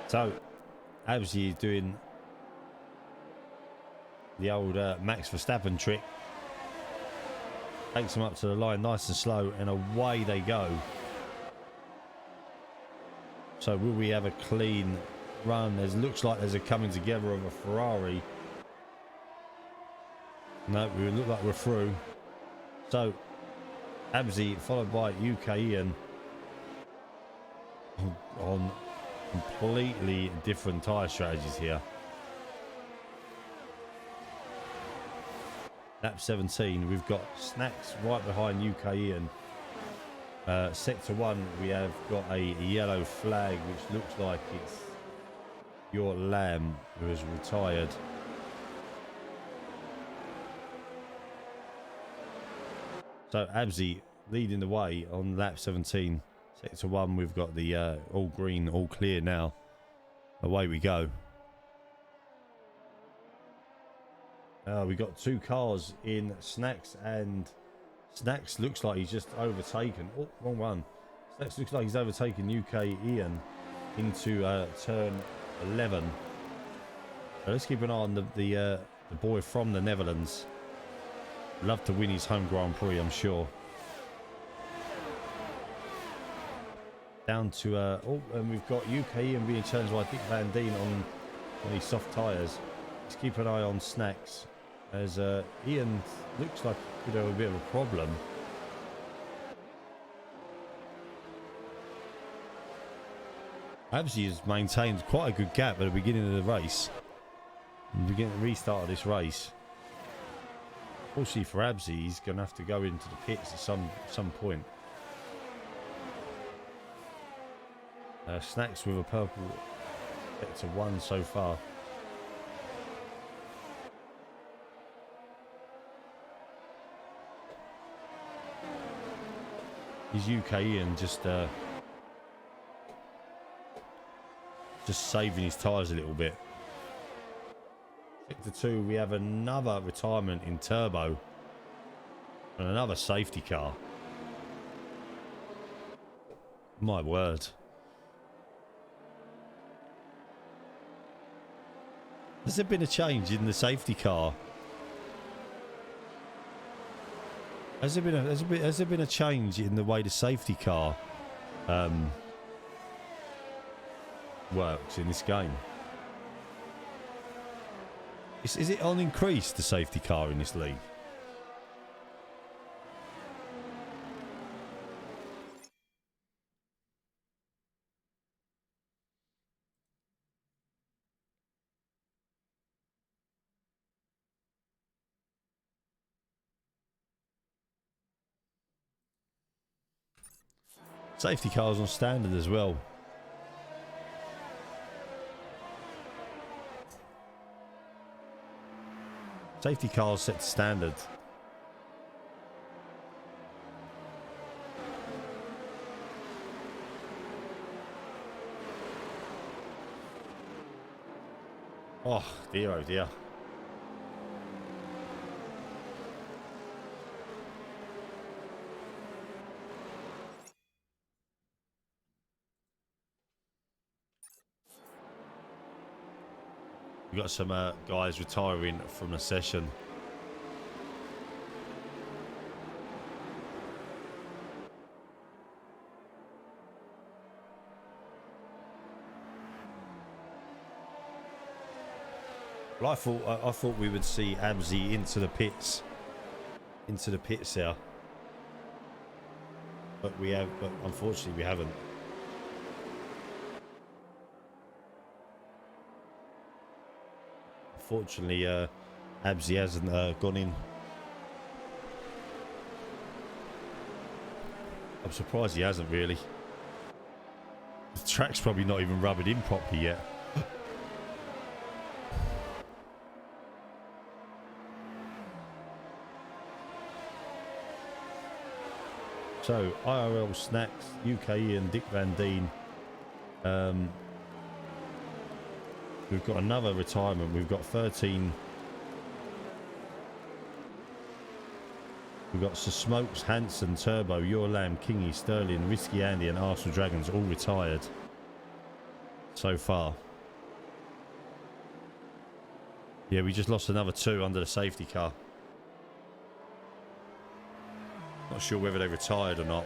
S1: So Absy is doing the old Max Verstappen trick. Takes them up to the line nice and slow, and away they go. So will we have a clean run? It looks like there's a coming together of a Ferrari. No, we look like we're through. So Absy followed by UK Ian on completely different tyre strategies here. Lap 17, we've got Snacks right behind UK Ian. Sector 1, we have got a yellow flag, which looks like it's Your Lamb, who has retired. So Absy leading the way on lap 17. Sector 1, we've got the all green, all clear now. Away we go. We got two cars in Snacks, and Snacks looks like he's just overtaken. Oh, wrong one. Snacks looks like he's overtaken UK Ian into turn 11. So let's keep an eye on the boy from the Netherlands. Love to win his home Grand Prix, I'm sure. Down to oh, and we've got UK Ian being challenged by Dick Van Deen on these soft tyres. Let's keep an eye on Snacks, as Ian looks like he could have a bit of a problem. Absy has maintained quite a good gap at the beginning of the race. Beginning the restart of this race. Unfortunately for Absy, he's going to have to go into the pits at some point. Snacks with a purple sector 1 so far. His UK Ian just just saving his tyres a little bit. Sector 2, we have another retirement in Turbo and another safety car. My word. Has there been a change in the safety car? Has there been a change in the way the safety car works in this game? Is it on increase, the safety car in this league? Safety cars on standard as well. Safety cars set to standard. Oh dear, oh dear. We've got some guys retiring from the session. Well, I thought we would see Abzi into the pits there, but unfortunately we haven't. Fortunately, Abzi hasn't gone in. I'm surprised he hasn't really. The track's probably not even rubbing in properly yet. So, IRL Snacks, UKE and Dick Van Deen. We've got another retirement. We've got 13. We've got Sir Smokes, Hanson, Turbo, Your Lamb, Kingy, Sterling, Risky Andy and Arsenal Dragons all retired so far. Yeah, we just lost another 2 under the safety car. Not sure whether they retired or not.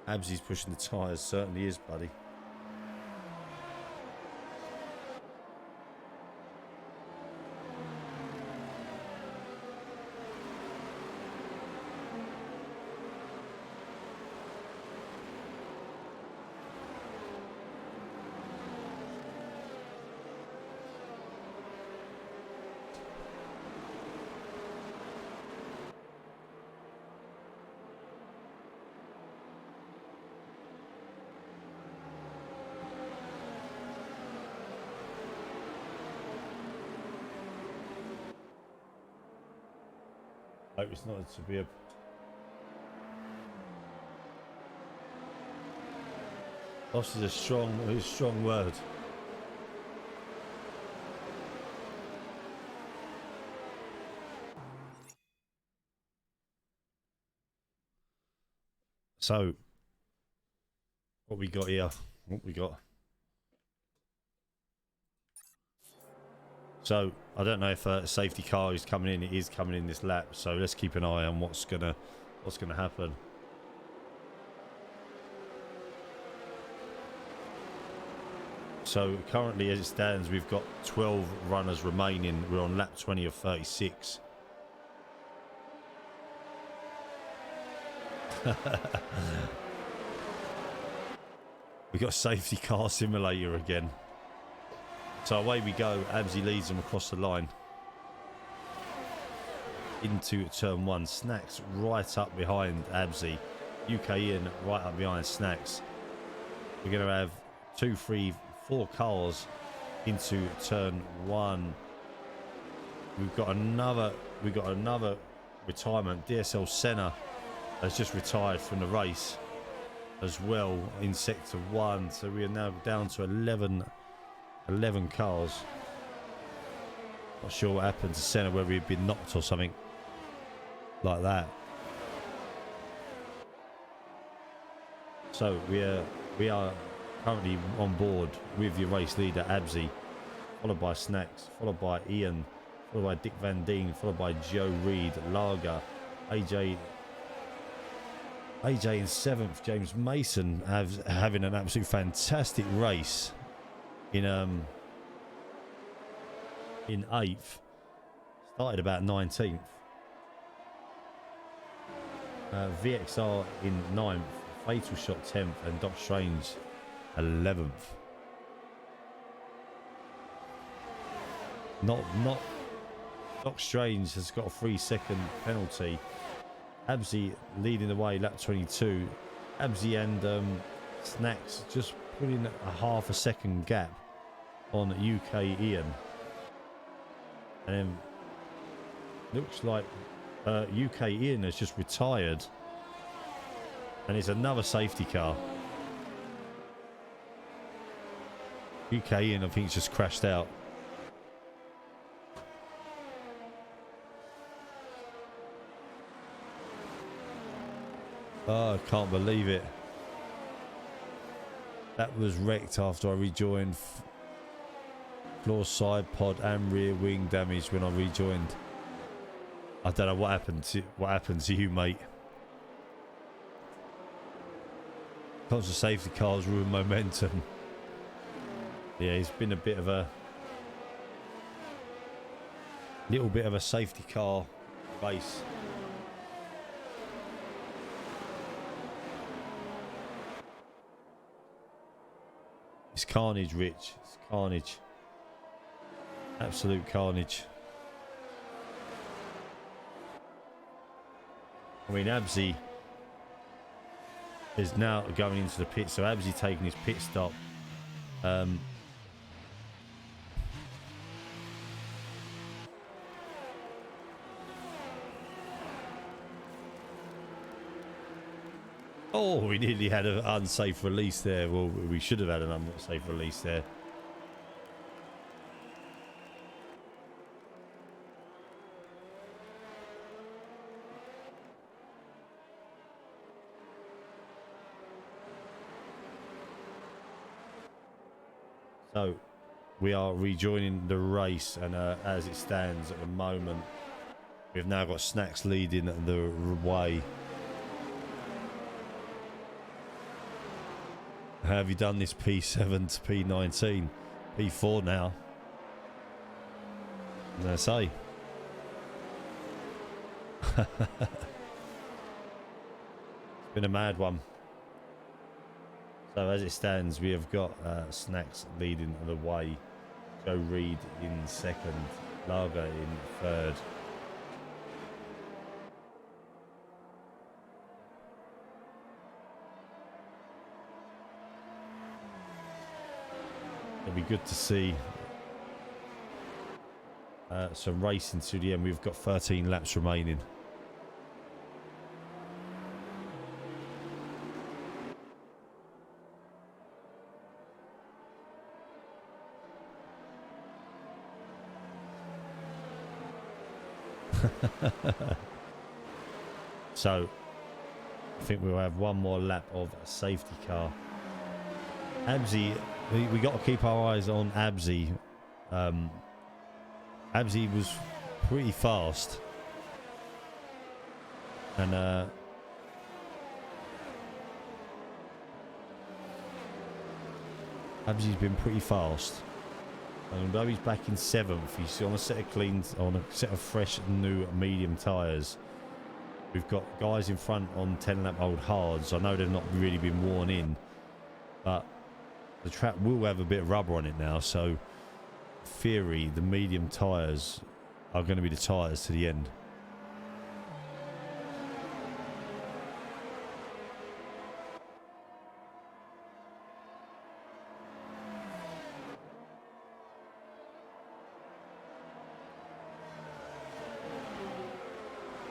S1: Abzi's pushing the tyres, certainly is, buddy. Hope it's not to be a... Loss is a strong word. So, what we got here? What we got? So I don't know if a safety car is coming in. It is coming in this lap. So let's keep an eye on what's gonna happen. So currently, as it stands, we've got 12 runners remaining. We're on lap 20 of 36. We got safety car simulator again. So away we go. Abzi leads them across the line into turn 1. Snacks right up behind Abzi. UK in right up behind Snacks. We're going to have 2, 3, 4 cars into turn 1. We've got another retirement. DSL Senna has just retired from the race. as well in sector 1. So we are now down to 11 cars. Not sure what happened to Senna, whether he'd been knocked or something like that. So we are currently on board with your race leader Abzi, followed by Snacks, followed by Ian, followed by Dick Van Deen, followed by Joe Reed, Lager, AJ in 7th, James Mason having an absolute fantastic race in 8th, started about 19th. VXR in 9th, Fatal Shot 10th, and Doc Strange 11th. Not Doc Strange has got a 3-second penalty. Abzi leading the way, lap 22. Abzi and Snacks just putting a half a second gap on UK Ian. And then looks like UK Ian has just retired. And it's another safety car. UK Ian, I think, has just crashed out. Oh, I can't believe it. That was wrecked after I rejoined. Floor, side pod and rear wing damage when I rejoined. I don't know what happened to you, mate. Lots of safety cars ruin momentum. Yeah, it's been a bit of a little bit of a safety car race. It's carnage, Rich. It's carnage. Absolute carnage. I mean, Abzi is now going into the pit, so Abzi taking his pit stop. Oh, we nearly had an unsafe release there. Well, we should have had an unsafe release there. So we are rejoining the race, and as it stands at the moment, we've now got Snacks leading the way. How have you done this P7 to P19? P4 now. As I say. It's been a mad one. So as it stands, we have got Snacks leading the way. Joe Reed in 2nd. Lager in 3rd. It'll be good to see some racing to the end. We've got 13 laps remaining. So I think we'll have one more lap of a safety car. Abzi, we got to keep our eyes on Abzi. Abzi was pretty fast, and Abzi's been pretty fast. And although he's back in 7th, he's on a set of fresh new medium tyres. We've got guys in front on 10-lap old hards. I know they've not really been worn in, but the track will have a bit of rubber on it now, so in theory the medium tyres are going to be the tyres to the end.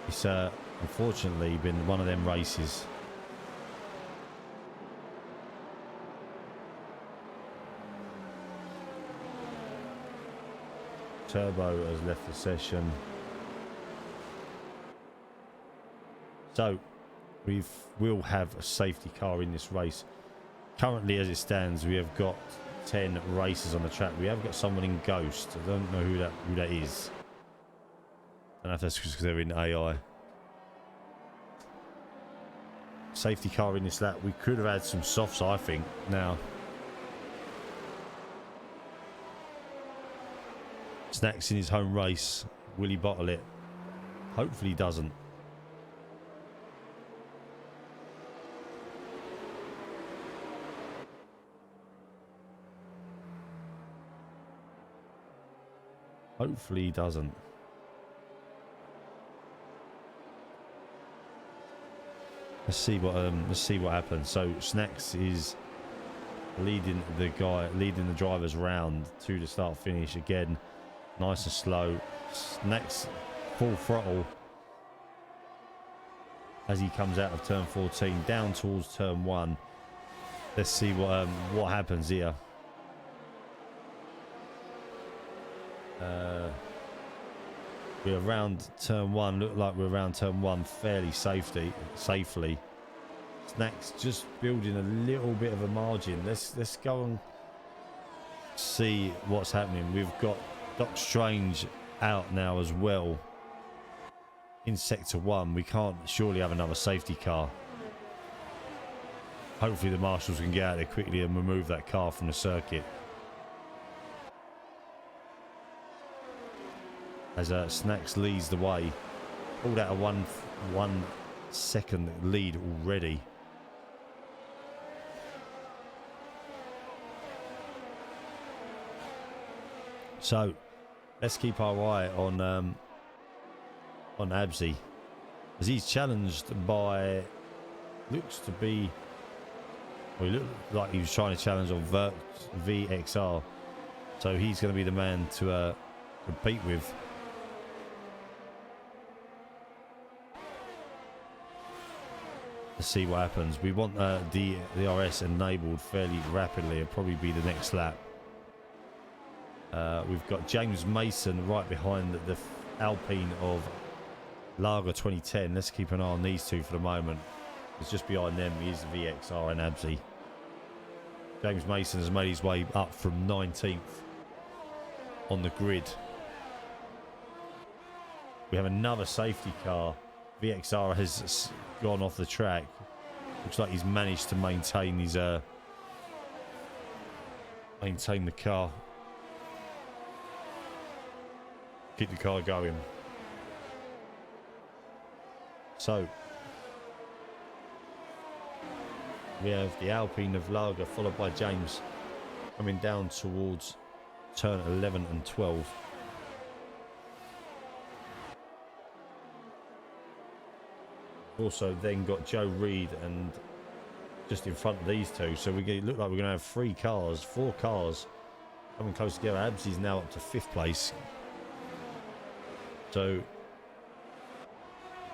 S1: It's unfortunately been one of them races Turbo has left the session. So we'll have a safety car in this race. Currently, as it stands, we have got 10 races on the track. We have got someone in Ghost. I don't know who that is. I don't know if that's because they're in AI. Safety car in this lap. We could have had some softs, I think. Now, Snacks in his home race. Will he bottle it? Hopefully he doesn't. Hopefully he doesn't. Let's see what happens. So Snacks is leading the drivers round to the start finish again, nice and slow. Snacks full throttle as he comes out of turn 14 down towards turn 1. Let's see what happens here. We're around turn 1. Look like we're around turn 1 fairly safely. Snacks just building a little bit of a margin. Let's go and see what's happening. We've got Doc Strange out now as well in sector 1. We can't surely have another safety car. Hopefully the marshals can get out there quickly and remove that car from the circuit. As Snacks leads the way, pulled out a one second lead already. So let's keep our eye on Abzi, as he's challenged by, looks to be, well, he looked like he was trying to challenge on VXR, so he's going to be the man to compete with. Let's see what happens. We want the DRS enabled fairly rapidly. It'll probably be the next lap. We've got James Mason right behind the Alpine of Lager 2010. Let's keep an eye on these two for the moment. It's just behind them is VXR and Abzi. James Mason has made his way up from 19th on the grid. We have another safety car. VXR has gone off the track. Looks like he's managed to maintain his maintain the car, keep the car going. So we have the Alpine of Lager followed by James coming down towards turn 11 and 12. Also then got Joe Reed and just in front of these two, so we look like we're going to have four cars coming close together. Abzi's now up to 5th place, so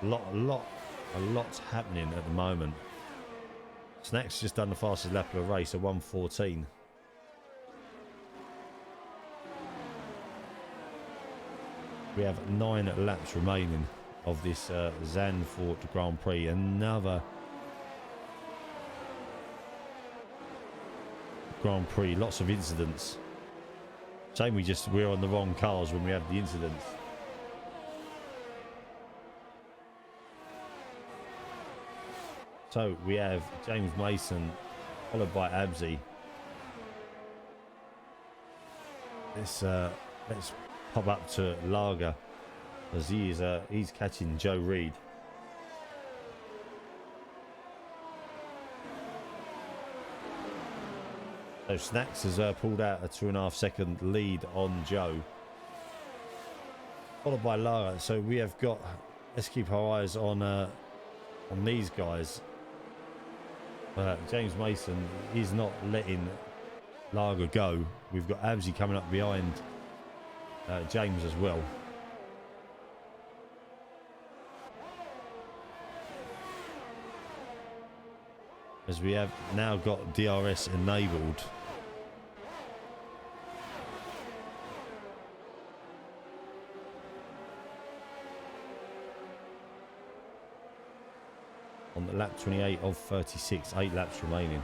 S1: a lot's happening at the moment. Snacks just done the fastest lap of the race at 1:14. We have 9 laps remaining of this Zandvoort Grand Prix. Another Grand Prix, lots of incidents. Shame we're on the wrong cars when we have the incidents. So we have James Mason followed by Abzi. Let's pop up to Lager, as he's catching Joe Reed. So Snacks has pulled out a 2.5 second lead on Joe, followed by Lara. So we have got, let's keep our eyes on these guys. James Mason is not letting Lager go. We've got Abzi coming up behind James as well. As we have now got DRS enabled. on the lap 28 of 36, 8 laps remaining.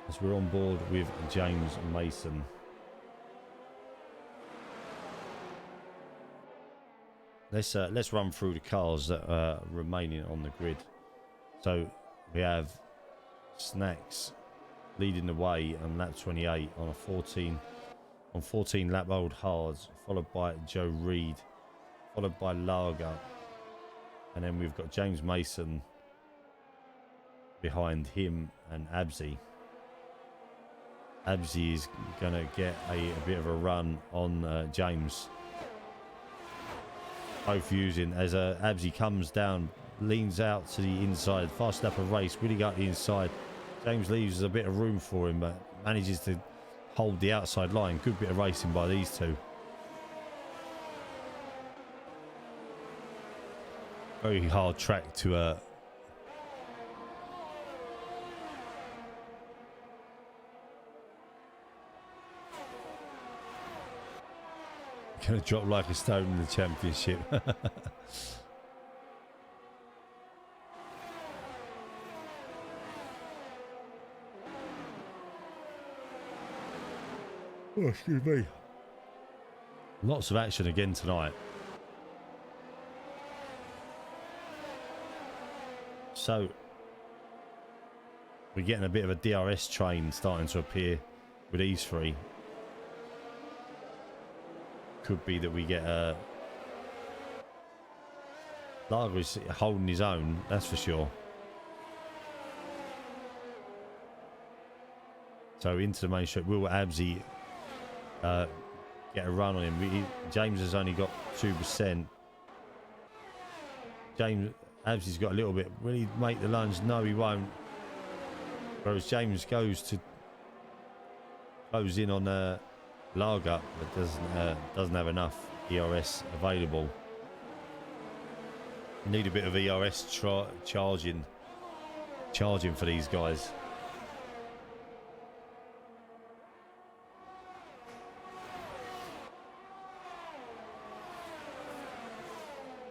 S1: As we're on board with James Mason. Let's run through the cars that are remaining on the grid. So we have Snacks leading the way on lap 28 on a 14 lap old hards, followed by Joe Reed, followed by Lager, and then we've got James Mason behind him and Absy. Absy is going to get a bit of a run on James. Both using as Absy comes down, leans out to the inside. Fast lap of race, really got the inside. James leaves a bit of room for him, but manages to hold the outside line. Good bit of racing by these two. Very hard track to gonna drop like a stone in the championship. Oh, excuse me. Lots of action again tonight. So we're getting a bit of a DRS train starting to appear with these three. Could be that we get Lager is holding his own, that's for sure. So into the main straight, will Absy get a run on him? James has only got 2%. Absy's got a little bit. Will he make the lunge? No, he won't. Whereas James goes to close in on Lager, but doesn't have enough ERS available. Need a bit of ERS charging for these guys.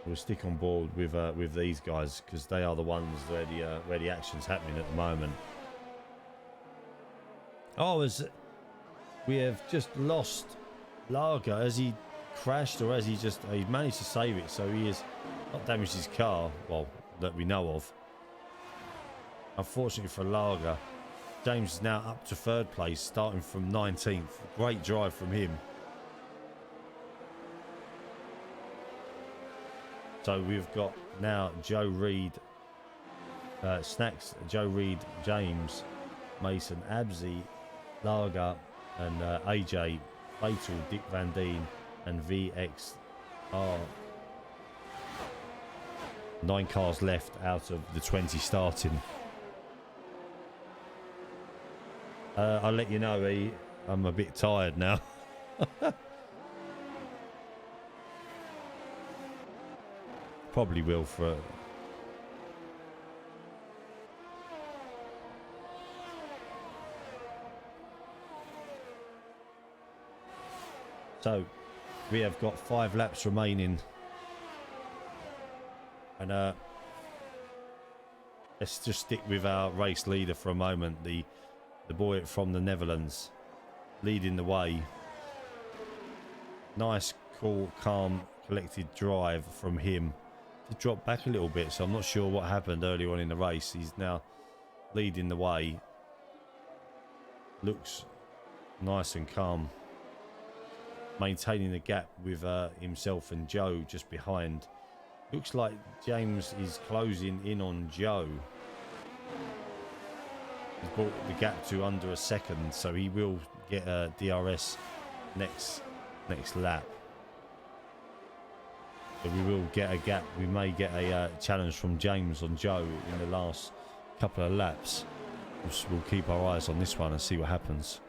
S1: We'll stick on board with these guys because they are the ones where the action's happening at the moment. Oh, we have just lost Lager. Has he crashed or has he managed to save it? So he has not damaged his car, well, that we know of. Unfortunately for Lager, James is now up to 3rd place, starting from 19th. Great drive from him. So we've got now Joe Reed, Snacks, Joe Reed, James Mason, Absy, Lager, and AJ, Fatal, Dick Van Deen, and VXR. 9 cars left out of the 20 starting. I'll let you know, I'm a bit tired now. Probably will for so we have got 5 laps remaining, and let's just stick with our race leader for a moment. The boy from the Netherlands leading the way. Nice, cool, calm, collected drive from him. To drop back a little bit, so I'm not sure what happened early on in the race. He's now leading the way. Looks nice and calm, maintaining the gap with himself and Joe just behind. Looks like James is closing in on Joe. He's brought the gap to under a second, so he will get a DRS next lap. So we will get a gap. We may get a challenge from James on Joe in the last couple of laps. We'll keep our eyes on this one and see what happens.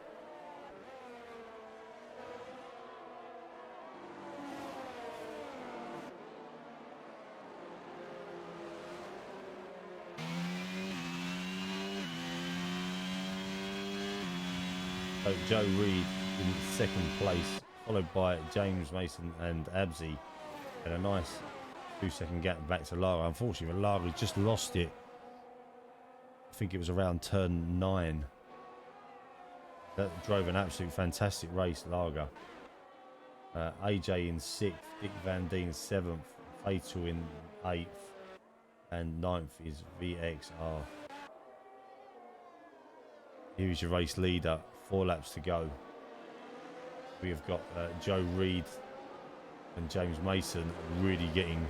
S1: So Joe Reed in second place, followed by James Mason and Abzi, and a nice 2-second gap back to Lara. Unfortunately, Lara just lost it. I think it was around turn 9. That drove an absolute fantastic race, Lager. AJ in 6th, Dick Van Deen 7th, Fatal in 8th, and 9th is VXR. Here's your race leader, 4 laps to go. We have got Joe Reed and James Mason really getting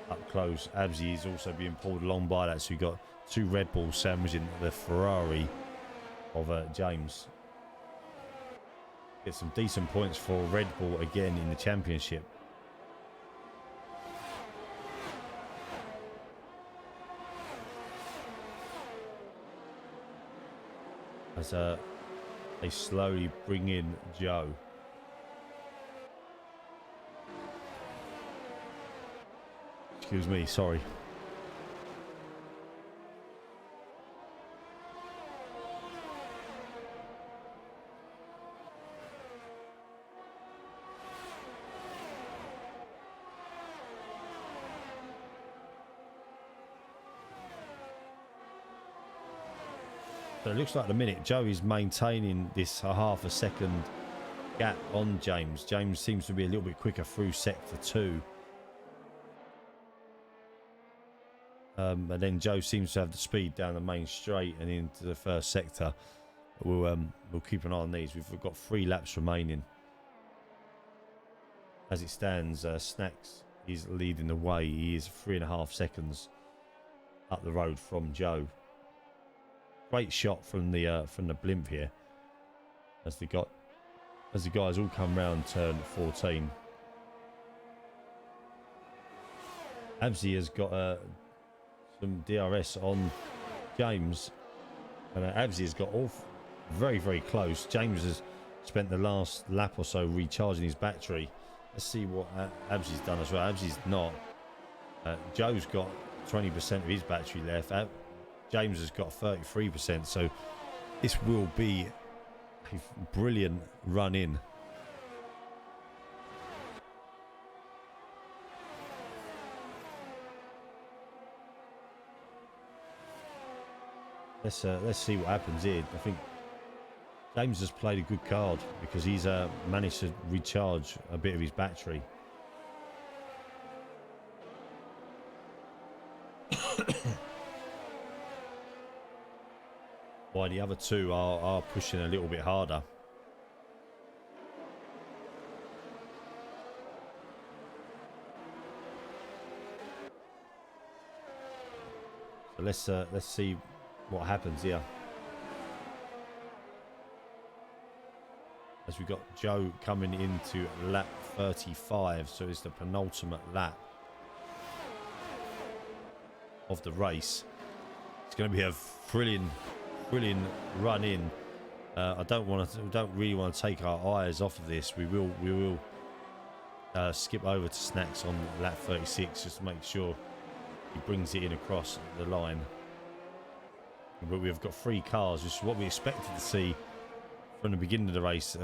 S1: up close. Abzi is also being pulled along by that, so we've got 2 Red Bulls sandwiching the Ferrari of James. Get some decent points for Red Bull again in the championship. As they slowly bring in Joe. Excuse me, sorry. So it looks like at the minute Joe is maintaining this half a second gap on James. James seems to be a little bit quicker through sector 2. And then Joe seems to have the speed down the main straight and into the first sector. We'll keep an eye on these. We've got 3 laps remaining. As it stands, Snacks is leading the way. He is 3.5 seconds up the road from Joe. Great shot from the blimp here. As the guys all come round turn 14. Abzi has got some DRS on James, and Abzi has got all very, very close. James has spent the last lap or so recharging his battery. Let's see what Abzi's done as well. Abzi's not. Joe's got 20% of his battery left. James has got 33%, so this will be a brilliant run in. Let's see what happens here. I think James has played a good card because he's managed to recharge a bit of his battery. While the other 2 are pushing a little bit harder. So let's see what happens here. As we got Joe coming into lap 35, so it's the penultimate lap of the race. It's going to be a brilliant run in. I don't really want to take our eyes off of this. We will skip over to Snacks on lap 36 just to make sure he brings it in across the line. But we've got 3 cars, which is what we expected to see from the beginning of the race.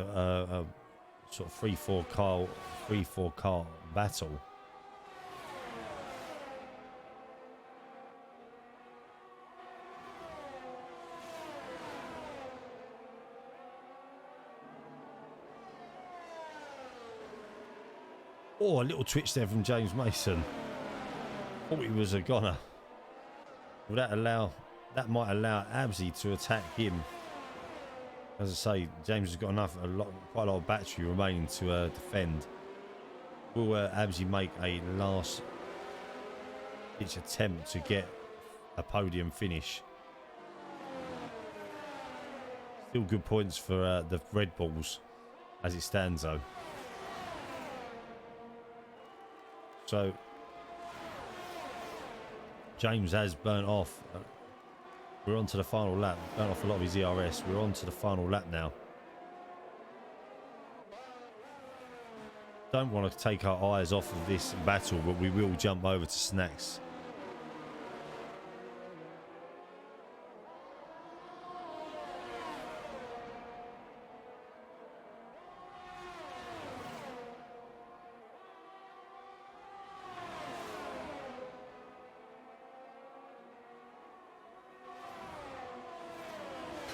S1: Sort of 3-4 car battle. Oh, a little twitch there from James Mason. Thought he was a goner. Will that might allow Abzi to attack him. As I say, James has got quite a lot of battery remaining to defend. Will Abzi make a last ditch attempt to get a podium finish? Still good points for the Red Bulls as it stands though. So James has burnt off. We're on to the final lap. Burnt off a lot of his ERS. We're on to the final lap now. Don't want to take our eyes off of this battle, but we will jump over to Snacks.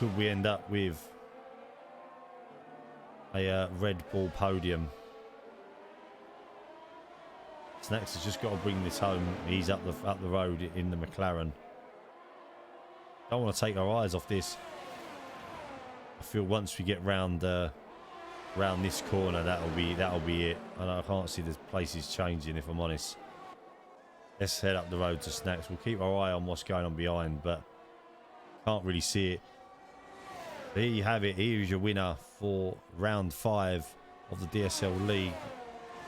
S1: could we end up with a Red Bull podium? Snacks has just got to bring this home. He's up the road in the McLaren. Don't want to take our eyes off this. I feel once we get round this corner, that'll be it. And I can't see the places changing, if I'm honest. Let's head up the road to Snacks. We'll keep our eye on what's going on behind, but can't really see it. There you have it. Here is your winner for round 5 of the DSL League.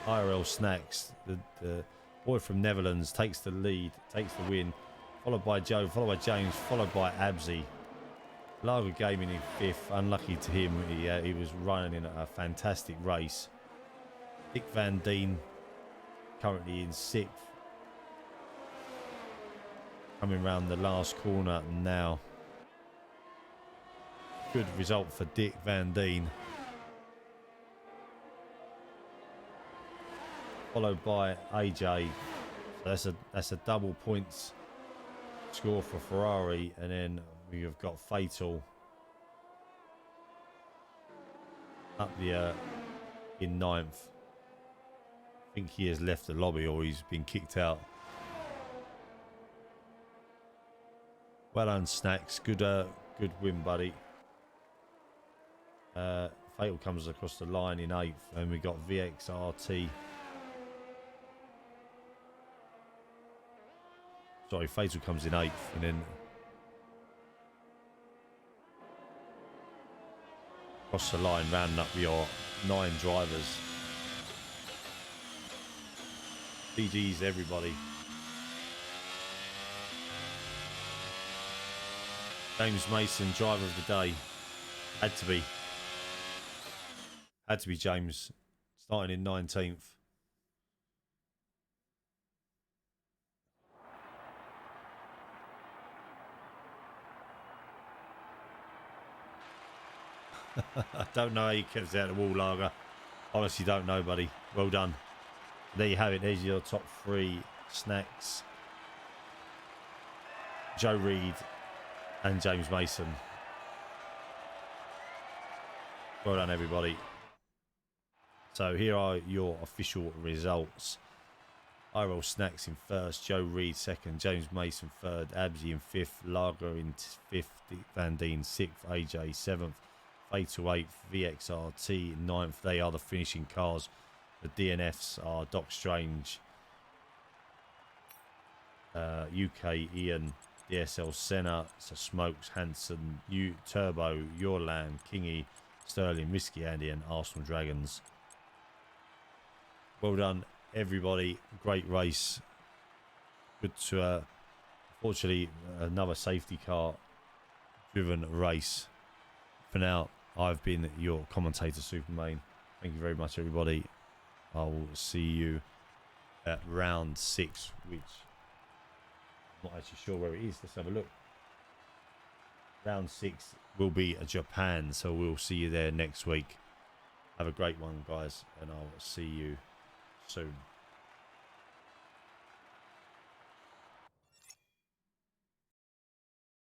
S1: IRL Snacks, the boy from Netherlands, takes the lead, takes the win. Followed by Joe, followed by James, followed by Abzi. Lager Gaming in 5th. Unlucky to him. He was running in a fantastic race. Dick Van Deen currently in 6th. Coming round the last corner now. Good result for Dick Van Deen. Followed by AJ. So that's a double points score for Ferrari, and then we have got Fatal up the in 9th. I think he has left the lobby or he's been kicked out. Well done, Snacks. Good win, buddy. Fatal comes across the line in 8th, and we got VXRT. Sorry, Fatal comes in 8th, and then across the line, rounding up your 9 drivers. GG's everybody. James Mason, driver of the day. Had to be James, starting in 19th. I don't know how you kept it out of the wall, Lager. Honestly, don't know, buddy. Well done. There you have it. There's your top 3. Snacks, Joe Reed, and James Mason. Well done, everybody. So here are your official results. IRL Snacks in 1st, Joe Reed 2nd, James Mason 3rd, Abzi in 5th, Lager in 5th, Dick Van Deen 6th, AJ 7th, Fatal 8th, VXRT 9th. They are the finishing cars. The DNFs are Doc Strange, UK Ian, DSL Senna, so Smokes, Hanson, Turbo, Yourland, Kingy, Sterling, Risky Andy, and Arsenal Dragons. Well done, everybody. Great race. Good to, fortunately, another safety car driven race. For now, I've been your commentator, Supermain. Thank you very much, everybody. I will see you at round 6, which I'm not actually sure where it is. Let's have a look. Round 6 will be Japan, so we'll see you there next week. Have a great one, guys, and I'll see you soon.